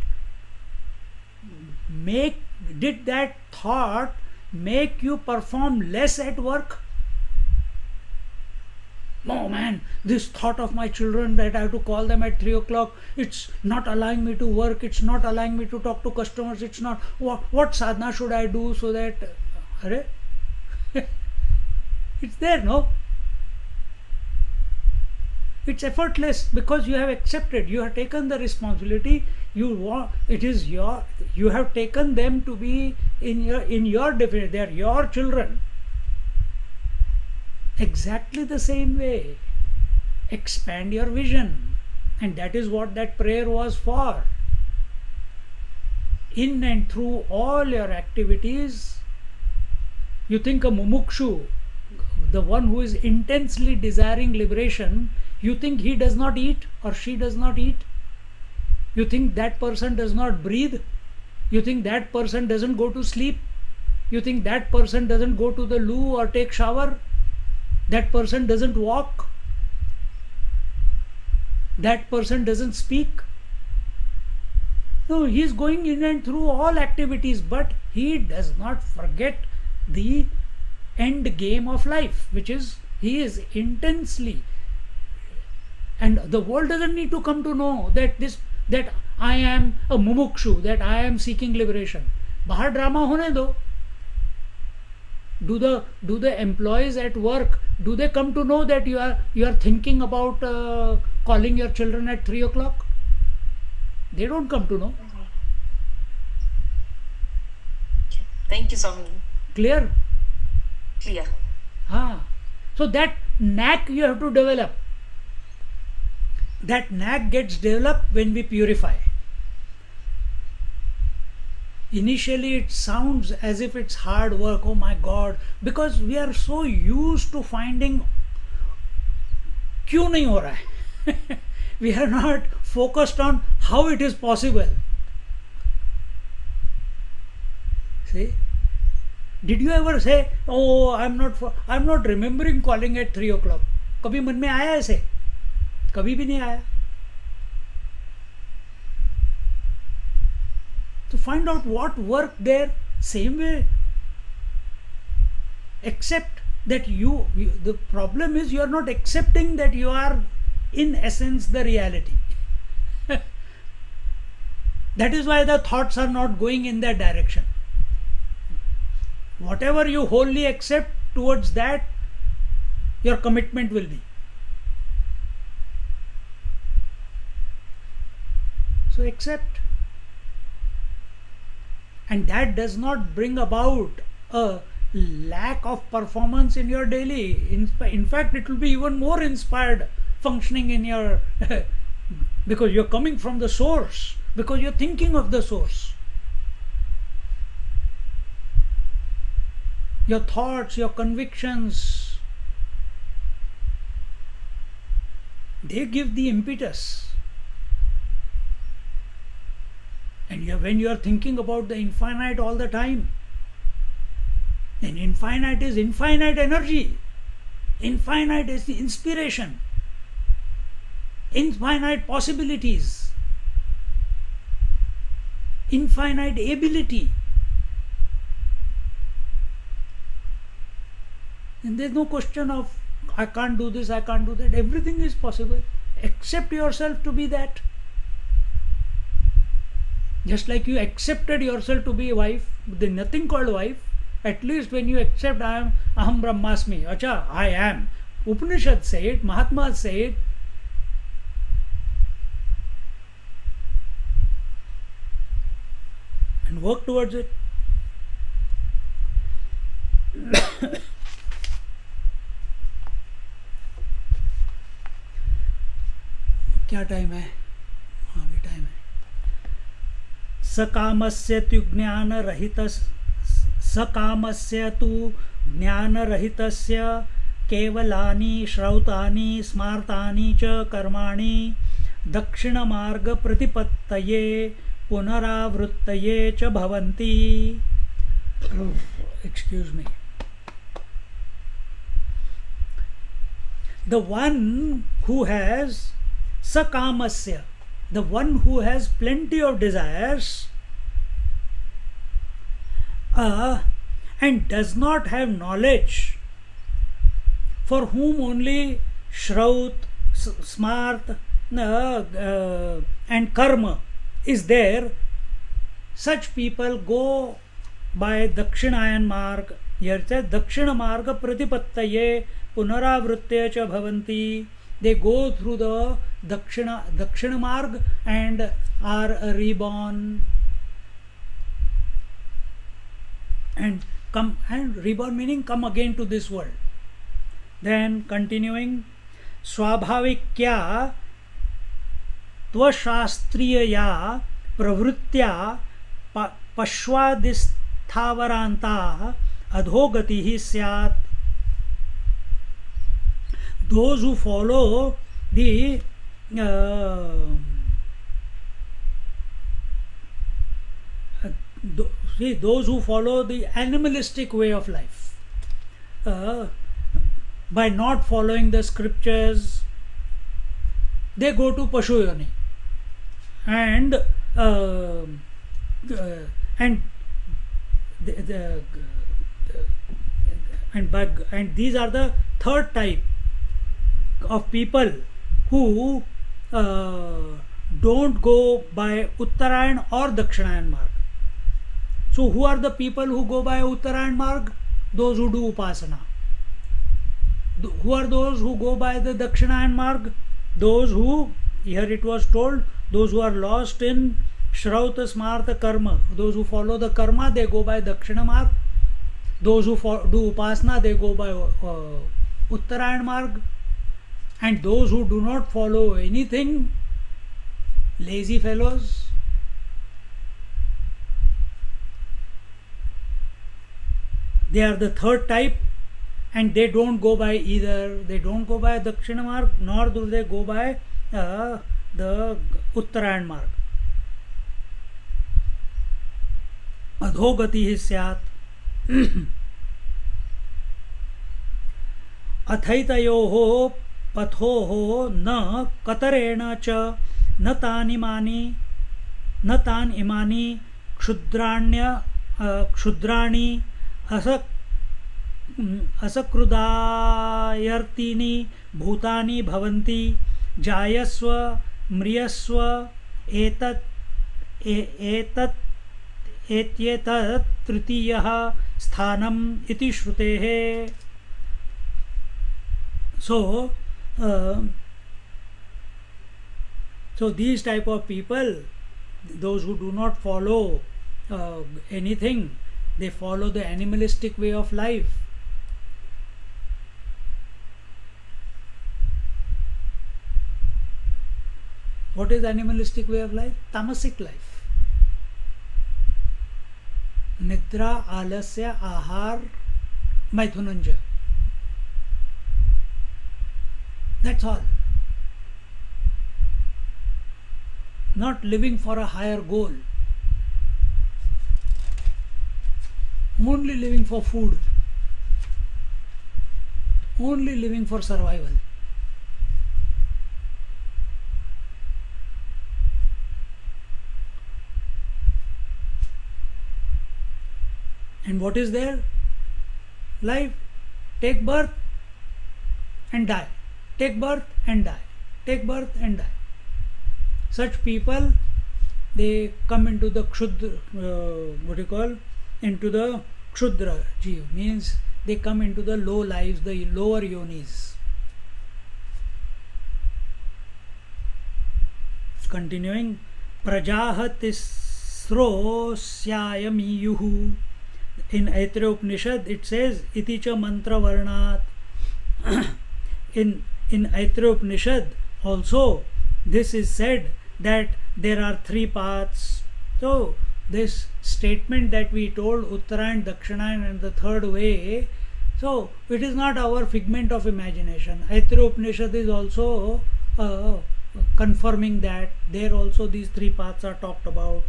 that thought make you perform less at work? No, man, this thought of my children that I have to call them at 3 o'clock, it's not allowing me to work, it's not allowing me to talk to customers, it's not. What sadhana should I do so that. It's there, no? It's effortless because you have accepted, you have taken the responsibility. You have taken them to be in your definition. They are your children. Exactly the same way. Expand your vision, and that is what that prayer was for. In and through all your activities, you think a mumukshu, the one who is intensely desiring liberation, you think he does not eat or she does not eat? You think that person does not breathe? You think that person doesn't go to sleep? You think that person doesn't go to the loo or take shower? That person doesn't walk? That person doesn't speak? No, he is going in and through all activities, but he does not forget the end game of life, which is he is intensely. And the world doesn't need to come to know that I am a mumukshu, that I am seeking liberation. Bahar drama hone do. Do the employees at work, do they come to know that you are thinking about calling your children at 3 o'clock? They don't come to know. Thank you, Swami. Clear? Clear. So that knack you have to develop. That knack gets developed when we purify. Initially it sounds as if it's hard work, oh my God, because we are so used to finding क्यों नहीं हो रहा है. We are not focused on how it is possible. See? Did you ever say, oh, I'm not remembering calling at 3 o'clock? कभी मन में आया ऐसे? कभी भी नहीं आया. To find out what worked there, same way. Accept that the problem is you are not accepting that you are in essence the reality. That is why the thoughts are not going in that direction. Whatever you wholly accept, towards that your commitment will be. So accept. And that does not bring about a lack of performance in your daily. In fact, it will be even more inspired functioning in your because you're coming from the source, because you're thinking of the source. Your thoughts, your convictions, they give the impetus. And when you are thinking about the infinite all the time, then infinite is infinite energy. Infinite is the inspiration. Infinite possibilities. Infinite ability. And there's no question of I can't do this, I can't do that. Everything is possible. Accept yourself to be that. Just like you accepted yourself to be a wife, there's nothing called wife. At least when you accept Aham Brahmasmi, Acha, I am. Upanishad say it, Mahatma say it. And work towards it. क्या time है? हाँ भी time है. सकामस्य तु ज्ञानरहितस्य केवलानि श्रौतानि स्मार्तानि च कर्माणि दक्षिणमार्गप्रतिपत्तये पुनरावृत्तये च भवन्ति. Excuse me. The one who has sakamasya, the one who has plenty of desires and does not have knowledge, for whom only shraut, smart and karma is there, such people go by Dakshinayan Marg. Here it says Dakshina Marga Pratipattaye Punaravrittya cha bhavanti. They go through the Dakshina Marg and are reborn. And reborn meaning come again to this world. Then continuing, Swabhavikya Tvashastriyaya Pravritya Pashwadisthavaranta Adhogatihi Syat. Those who follow the those who follow the animalistic way of life, by not following the scriptures, they go to Pashu Yoni, and these are the third type of people who don't go by Uttarayan or Dakshinayan Marg. So who are the people who go by Uttarayan Marg? Those who do Upasana. Who are those who go by the Dakshinayan Marg? Those who, here it was told, those who are lost in Shrauta Smarta Karma. Those who follow the Karma, they go by Dakshina Marg. Those who do Upasana, they go by Uttarayan Marg. And those who do not follow anything, lazy fellows, They are the third type, and they don't go by either. They don't go by Dakshina Marg, nor do they go by the Uttarayan Marg. अधोगति ही स्यात् अथैतयोः पथोः न कतरेण च न तान् इमानि क्षुद्राणि असकृदायर्तीनि भूतानि भवन्ति जायस्व म्रियस्व एत्येतत् तृतीयः स्थानम् इति श्रुतेः. So these type of people, those who do not follow anything, they follow the animalistic way of life. What is animalistic way of life? Tamasic life. Nidra, alasya, ahar, maithunanja. That's all. Not living for a higher goal. Only living for food. Only living for survival. And what is there? Life. Take birth and die. Take birth and die. Take birth and die. Such people, they come into the Kshudra, into the Kshudra Jeev, means they come into the low lives, the lower yonis. Continuing, Prajaha tisro syayamiyuhu. In Aitreya Upanishad it says, Iti cha mantra varnat. In Aitreya Upanishad also this is said that there are three paths. So this statement that we told, Uttarayan, Dakshinayan and the third way, so it is not our figment of imagination. Aitreya Upanishad is also confirming that. There also these three paths are talked about.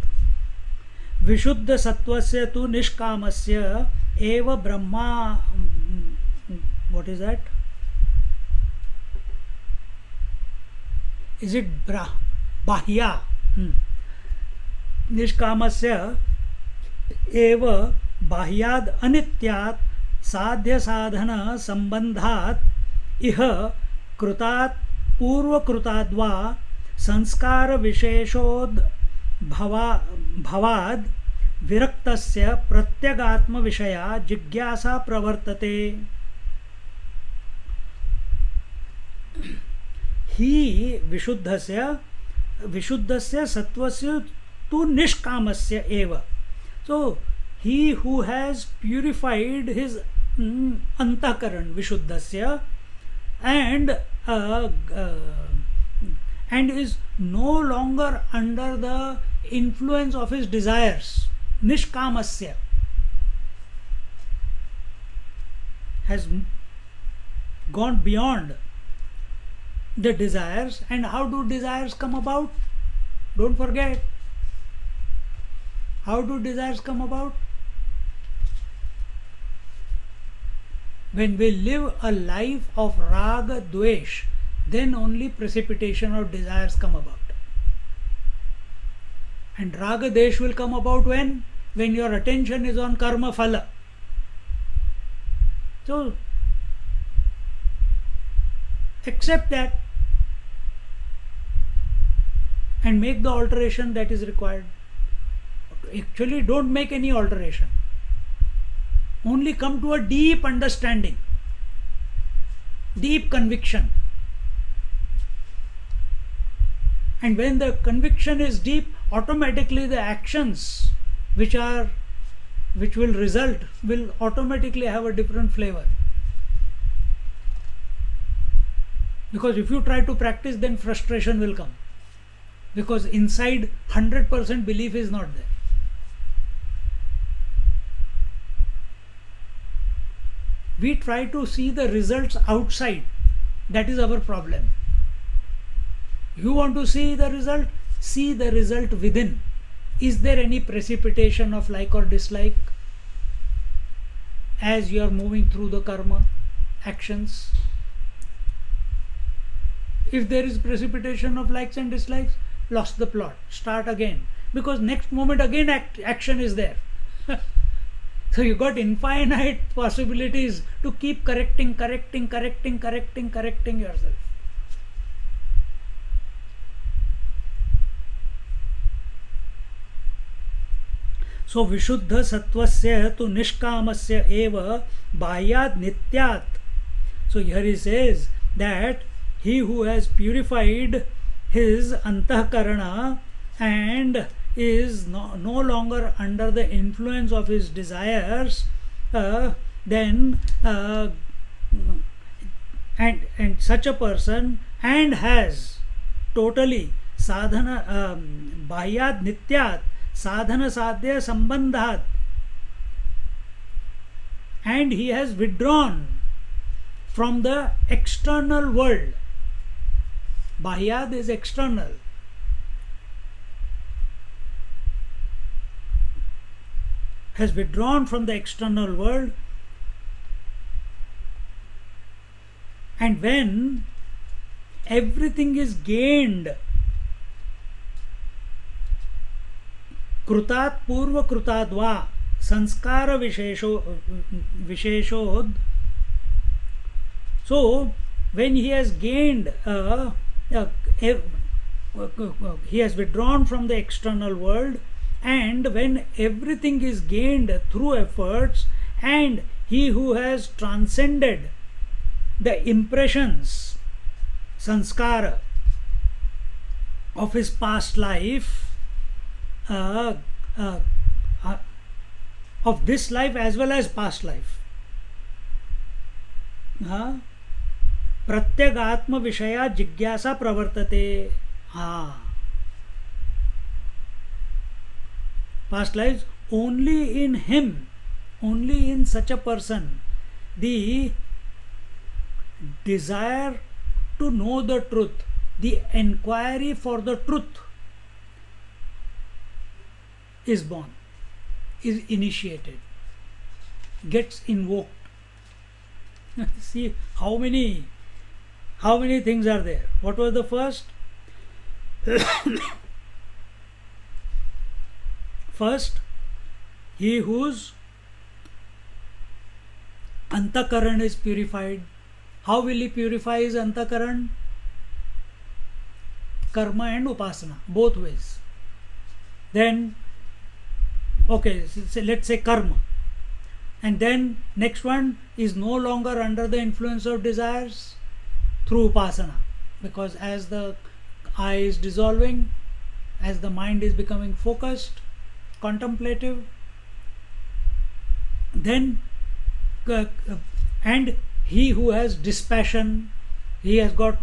Vishuddha sattvasya tu nishkamasya eva brahma. What is that? Is it bahya? Nishkamasya eva bahyad anityat sadhya sadhana sambandhat iha krutat purva krutadva sanskara visheshod Bhawad विरक्तस्य प्रत्यगात्म विषया जिज्ञासा प्रवर्तते. ही विशुद्धस्य सत्वस्य तु निष्कामस्य एव. So he who has purified his antakaran vishuddhasya and is no longer under the influence of his desires, nishkamasya, has gone beyond the desires. And how do desires come about? Don't forget. How do desires come about? When we live a life of raga, dvesh, then only precipitation of desires come about. And raga desh will come about when your attention is on karma phala. So accept that and make the alteration that is required. Actually, don't make any alteration. Only come to a deep understanding, deep conviction. And when the conviction is deep, automatically the actions which will result will automatically have a different flavor. Because if you try to practice, then frustration will come. Because inside 100% belief is not there. We try to see the results outside. That is our problem. You want to see the result? See the result within. Is there any precipitation of like or dislike as you are moving through the karma actions? If there is precipitation of likes and dislikes, lost the plot. Start again. Because next moment again action is there. So you got infinite possibilities to keep correcting yourself. So Vishuddha Sattvasya tu Nishkamasya eva Bahyad Nityat. So here he says that he who has purified his Antahkarana and is no longer under the influence of his desires, then and such a person and has totally sadhana Bahyad Nityat sadhana sadhya sambandhat, and he has withdrawn from the external world. Bahyad is external. Has withdrawn from the external world, and when everything is gained, कृतात पूर्व कृताद्वा संस्कार विशेषोद. So when he has gained he has withdrawn from the external world, and when everything is gained through efforts, and he who has transcended the impressions sanskara of his past life, of this life as well as past life, प्रत्यगात्म विषया जिज्ञासा प्रवर्तते. Past lives, only in him, only in such a person, the desire to know the truth, the enquiry for the truth is born, is initiated, gets invoked. See how many things are there. What was the first? First, he whose antakaran is purified. How will he purify his antakaran? Karma and upasana, both ways. Then okay, so let's say karma, and then next one is no longer under the influence of desires through upasana, because as the I is dissolving, as the mind is becoming focused, contemplative, then and he who has dispassion, he has got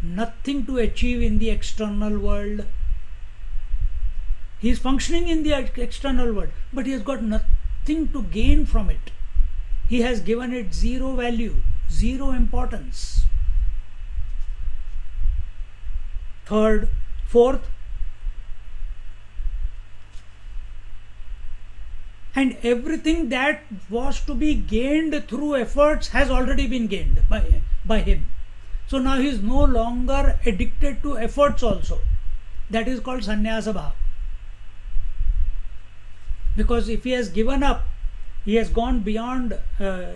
nothing to achieve in the external world. He is functioning in the external world, but he has got nothing to gain from it. He has given it zero value, zero importance. Third, fourth, and everything that was to be gained through efforts has already been gained by him. So now he is no longer addicted to efforts also. That is called sannyasa bhava. Because if he has given up, he has gone beyond,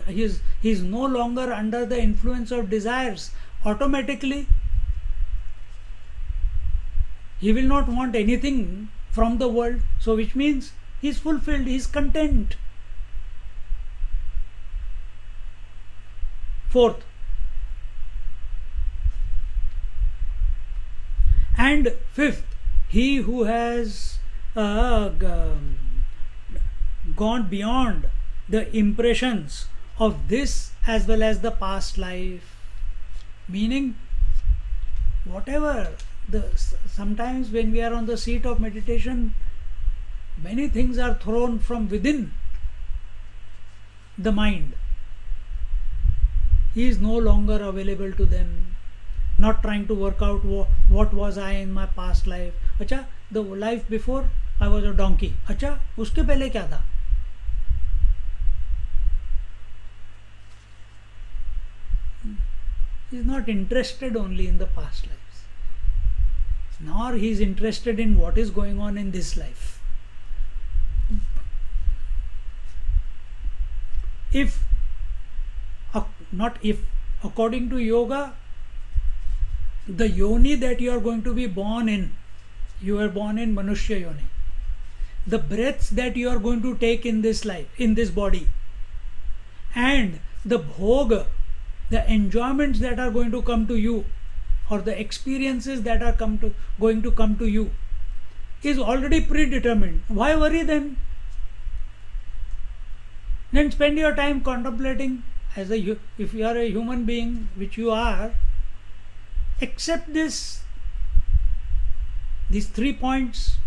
he is no longer under the influence of desires, automatically he will not want anything from the world. So which means he is fulfilled, he is content. Fourth, and fifth, he who has gone beyond the impressions of this as well as the past life, meaning whatever sometimes when we are on the seat of meditation, many things are thrown from within the mind, He is no longer available to them. Not trying to work out what was I in my past life. अच्छा, the life before I was a donkey. अच्छा, उसके पहले क्या था? He is not interested only in the past lives, nor he is interested in what is going on in this life. According to yoga, the yoni that you are going to be born in, you are born in Manushya yoni. The breaths that you are going to take in this life, in this body, and the bhoga, the enjoyments that are going to come to you, or the experiences that are going to come to you, is already predetermined. Why worry then? Then spend your time contemplating. If you are a human being, which you are, accept these 3 points.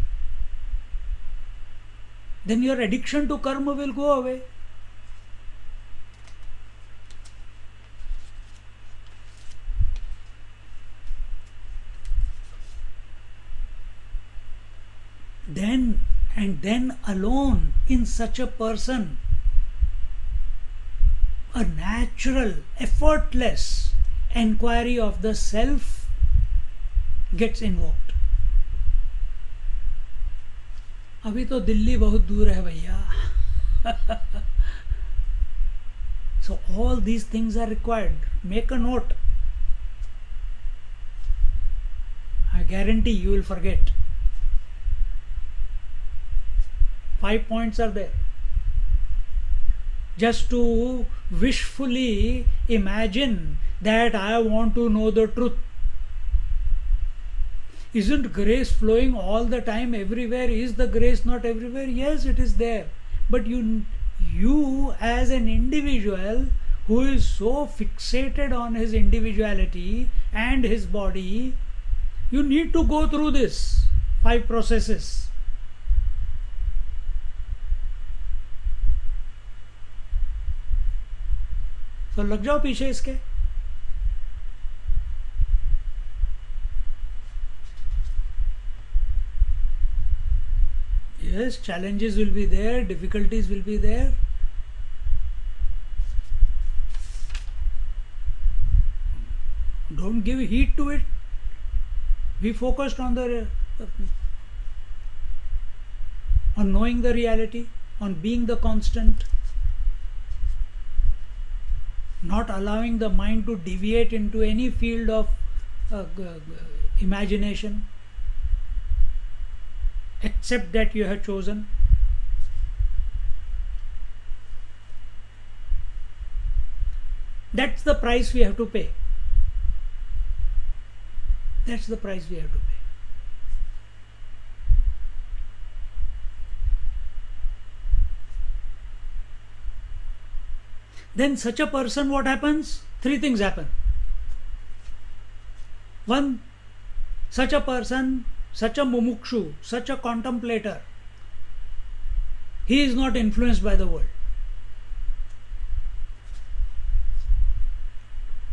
Then your addiction to karma will go away. Then alone, in such a person, a natural, effortless enquiry of the self gets invoked. अभी तो दिल्ली बहुत दूर है भैया. So all these things are required. Make a note. I guarantee you will forget. 5 points are there. Just to wishfully imagine that I want to know the truth. Isn't grace flowing all the time everywhere? Is the grace not everywhere? Yes, it is there. But you as an individual who is so fixated on his individuality and his body, you need to go through this 5 processes. तो लग जाओ पीछे इसके. Yes, challenges will be there, difficulties will be there. Don't give heed to it. Be focused on knowing the reality, on being the constant. Not allowing the mind to deviate into any field of imagination, except that you have chosen. That's the price we have to pay. That's the price we have to pay. Then such a person, what happens? 3 things happen. 1, such a person, such a mumukshu, such a contemplator, he is not influenced by the world.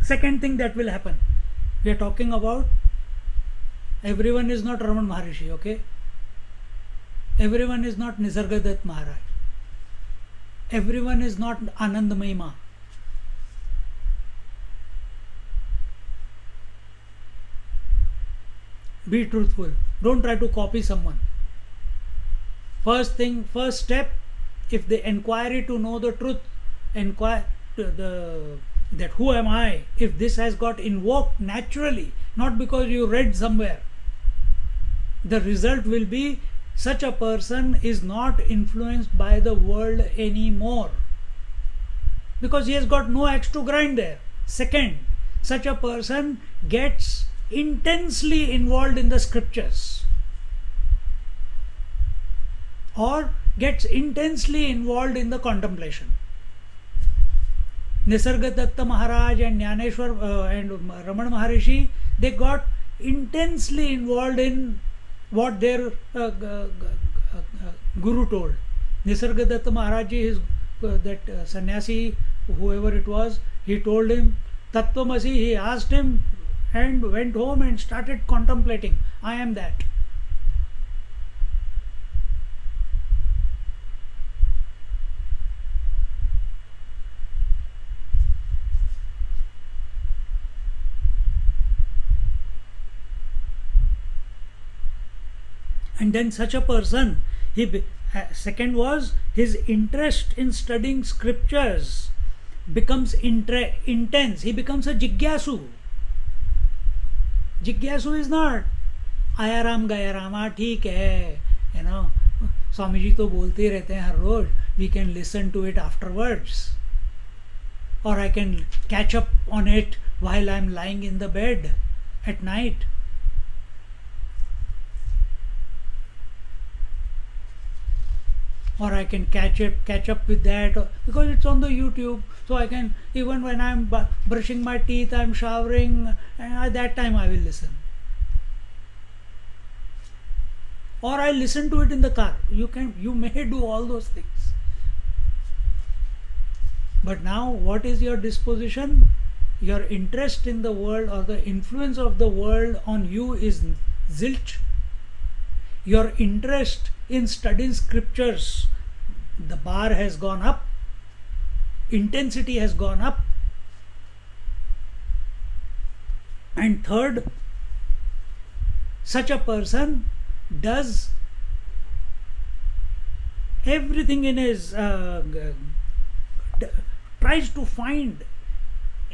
Second thing that will happen, we are talking about, everyone is not Raman Maharishi, okay? Everyone is not Nisargadatta Maharaj. Everyone is not Anand Mahima. Be truthful. Don't try to copy someone. First step, if the inquiry to know the truth, that who am I, if this has got invoked naturally, not because you read somewhere, the result will be such a person is not influenced by the world anymore, because he has got no axe to grind there. Second, such a person gets intensely involved in the scriptures, or gets intensely involved in the contemplation. Nisargadatta Maharaj and Jnaneshwar and Ramana Maharishi, they got intensely involved in what their Guru told. Nisargadatta Maharaj is that sannyasi whoever it was, he told him Tattvamasi. He asked him and went home and started contemplating, I am that. And then such a person, second was his interest in studying scriptures becomes intense. He becomes a jigyasu. Jigyasu is not Aaya Ram Gaya Ram, हाँ ठीक है, you know, Swami ji तो बोलते ही रहते हैं हर रोज, we can listen to it afterwards, or I can catch up on it while I am lying in the bed at night. Or I can catch up with that because it's on the YouTube, so I can, even when I'm brushing my teeth, I'm showering, and at that time I will listen, or I listen to it in the car. You may do all those things, but now what is your disposition? Your interest in the world or the influence of the world on you is zilch. Your interest in studying scriptures, the bar has gone up, intensity has gone up. And third, such a person does everything in his tries to find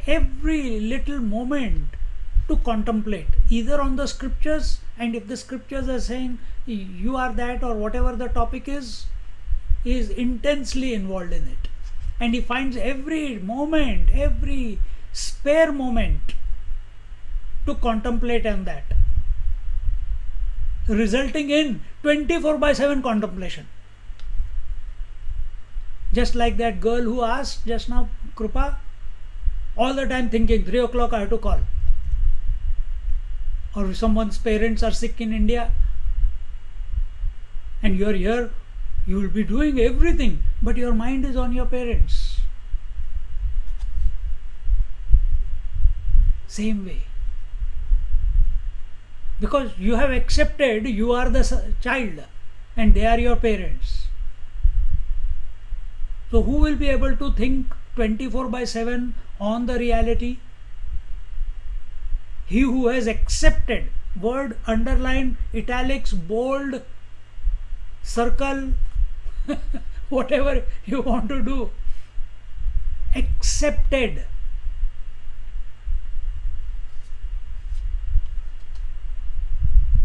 every little moment to contemplate either on the scriptures, and if the scriptures are saying you are that or whatever the topic is, he is intensely involved in it, and he finds every moment, every spare moment to contemplate on that, resulting in 24/7 contemplation. Just like that girl who asked just now, Krupa, all the time thinking 3 o'clock I have to call, or if someone's parents are sick in India and you are here, you will be doing everything, but your mind is on your parents. Same way, because you have accepted you are the child and they are your parents. So who will be able to think 24/7 on the reality? He who has accepted, word underline, italics, bold, circle, whatever you want to do, accepted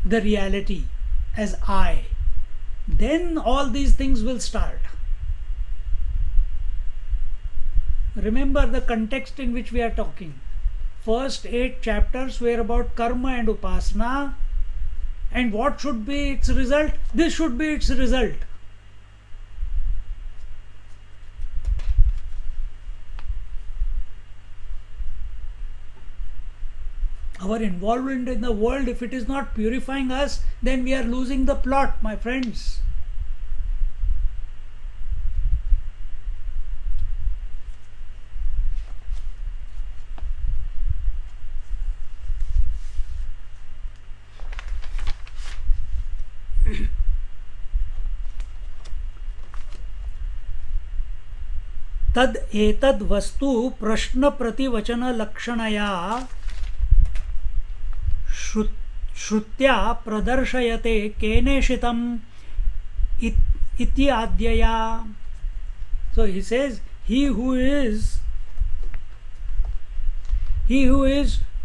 the reality as I, then all these things will start. Remember the context in which we are talking. First 8 chapters were about karma and upasana, and what should be its result? This should be its result. Our involvement in the world, if it is not purifying us, then we are losing the plot, my friends. तद एतद वस्तु प्रश्न प्रतिवचन लक्षणया श्रुत्या प्रदर्शयते केनेशितम इत्याद्यया. So he says, he who is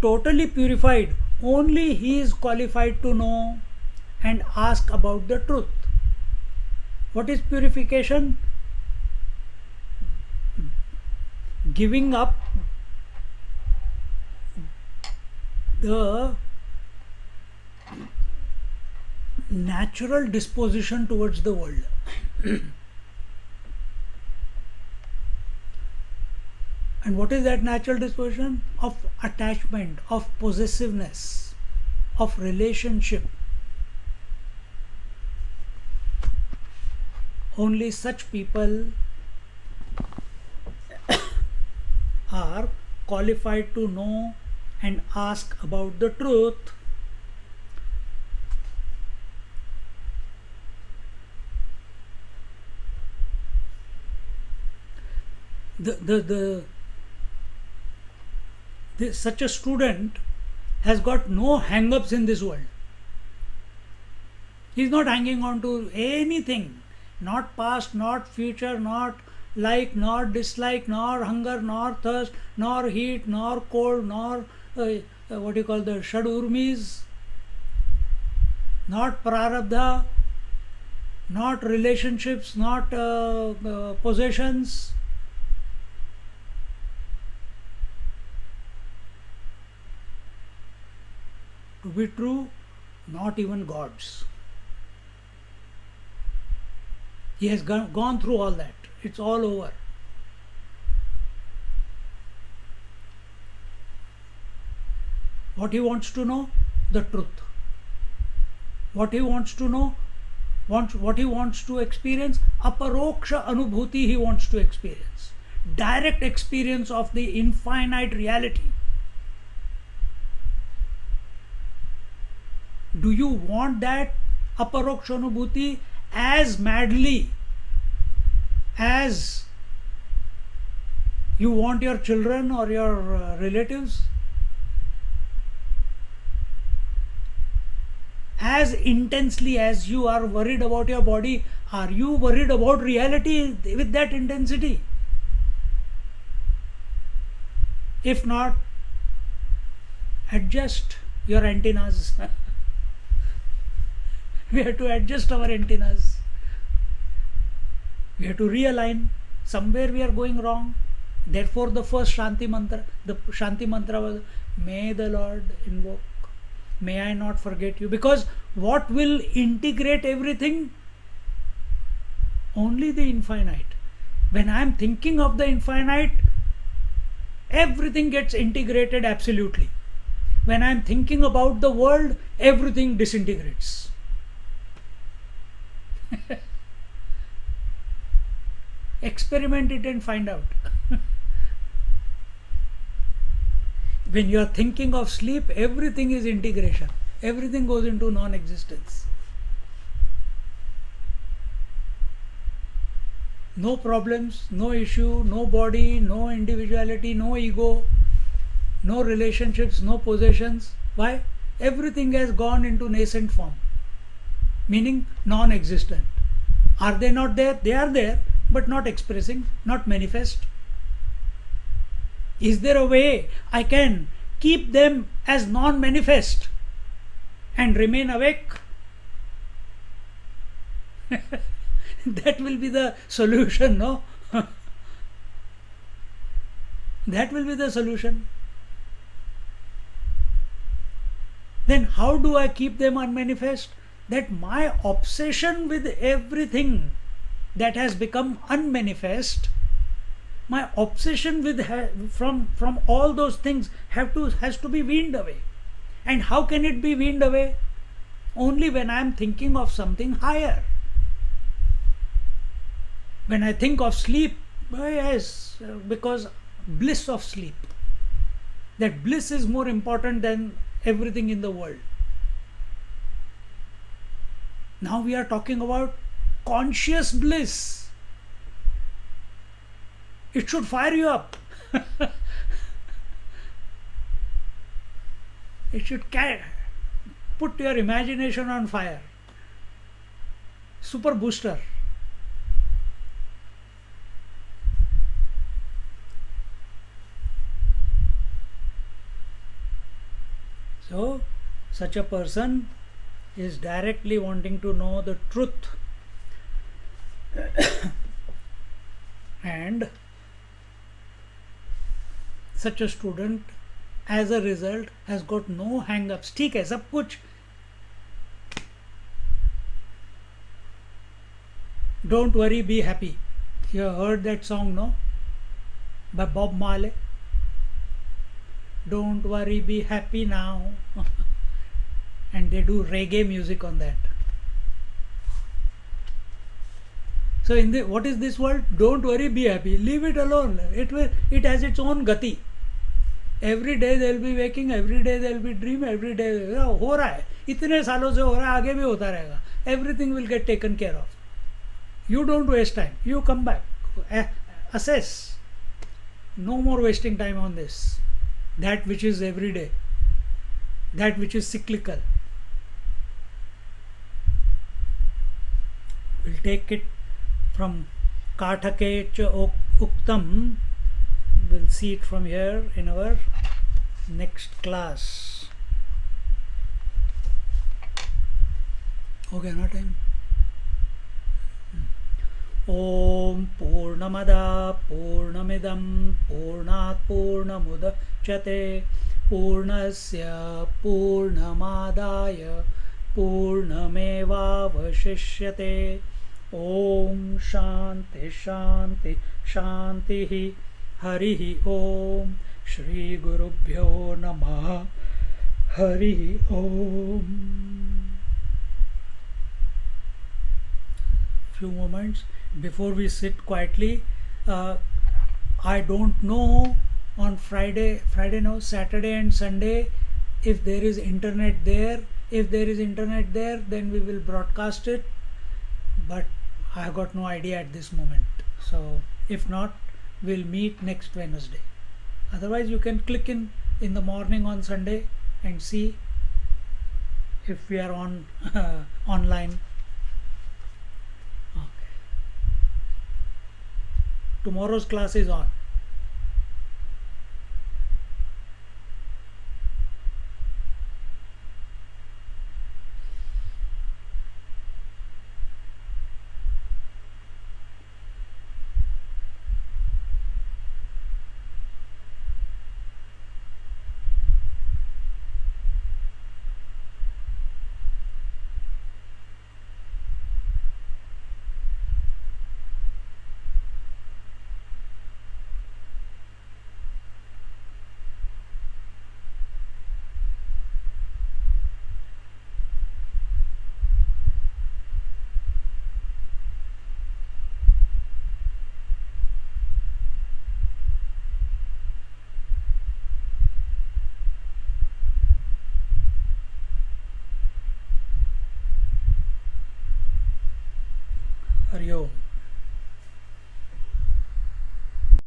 totally purified, only he is qualified to know and ask about the truth. What is purification? Giving up the natural disposition towards the world. And what is that natural disposition? Of attachment, of possessiveness, of relationship. Only such people are qualified to know and ask about the truth. Such a student has got no hang-ups in this world. He is not hanging on to anything, not past, not future, not like, nor dislike, nor hunger, nor thirst, nor heat, nor cold, nor what you call the Shadurmis, not prarabdha, not relationships, not possessions. To be true, not even gods. He has gone through all that. It's all over. What he wants to know? The truth. What he wants to know? What he wants to experience? Aparoksha anubhuti he wants to experience. Direct experience of the infinite reality. Do you want that aparoksha anubhuti as madly as you want your children or your relatives? As intensely as you are worried about your body, are you worried about reality with that intensity? If not, adjust your antennas. We have to adjust our antennas. We have to realign. Somewhere we are going wrong. Therefore, the first Shanti mantra was, may the Lord invoke, may I not forget you. Because what will integrate everything? Only the infinite. When I am thinking of the infinite, everything gets integrated absolutely. When I am thinking about the world, everything disintegrates. Experiment it and find out. When you are thinking of sleep, everything is integration. Everything goes into non-existence. No problems, no issue, no body, no individuality, no ego, no relationships, no possessions. Why? Everything has gone into nascent form, meaning non-existent. Are they not there? They are there, but not expressing, not manifest. Is there a way I can keep them as non-manifest and remain awake? That will be the solution, no? That will be the solution. Then how do I keep them unmanifest? That my obsession with everything that has become unmanifest, my obsession with from all those things has to be weaned away. And how can it be weaned away? Only when I am thinking of something higher. When I think of sleep, yes, because bliss of sleep. That bliss is more important than everything in the world. Now we are talking about conscious bliss. It should fire you up. It should put your imagination on fire. Super booster. So, such a person is directly wanting to know the truth. And such a student, as a result, has got no hang-ups. ठीक है सब कुछ. Don't worry, be happy. You have heard that song, no? By Bob Marley. Don't worry, be happy now. And they do reggae music on that. So in the what is this world? Don't worry, be happy. Leave it alone. It has its own gati. Every day they will be waking, every day they will be dreaming, every day हो रहा है, इतने सालों से हो रहा है, आगे भी होता रहेगा. Everything will get taken care of. You don't waste time. You come back, assess. No more wasting time on this. That which is every day, that which is cyclical. We'll take it from Kathake cha Uktam. We'll see it from here in our next class. Okay, no time. Om Purnamada Purnamidam Purnat Purnamudachyate Purnasya Purnamadaya Purnamevavashishyate. Om Shanti Shanti Shanti. Harihi Om. Shri Gurubhyo Namaha. Harihi Om. Few moments before we sit quietly. I don't know on Saturday and Sunday if there is internet there. If there is internet there, then we will broadcast it, but I have got no idea at this moment. So if not, we'll meet next Wednesday. Otherwise, you can click in the morning on Sunday and see if we are on online. Okay. Tomorrow's class is on.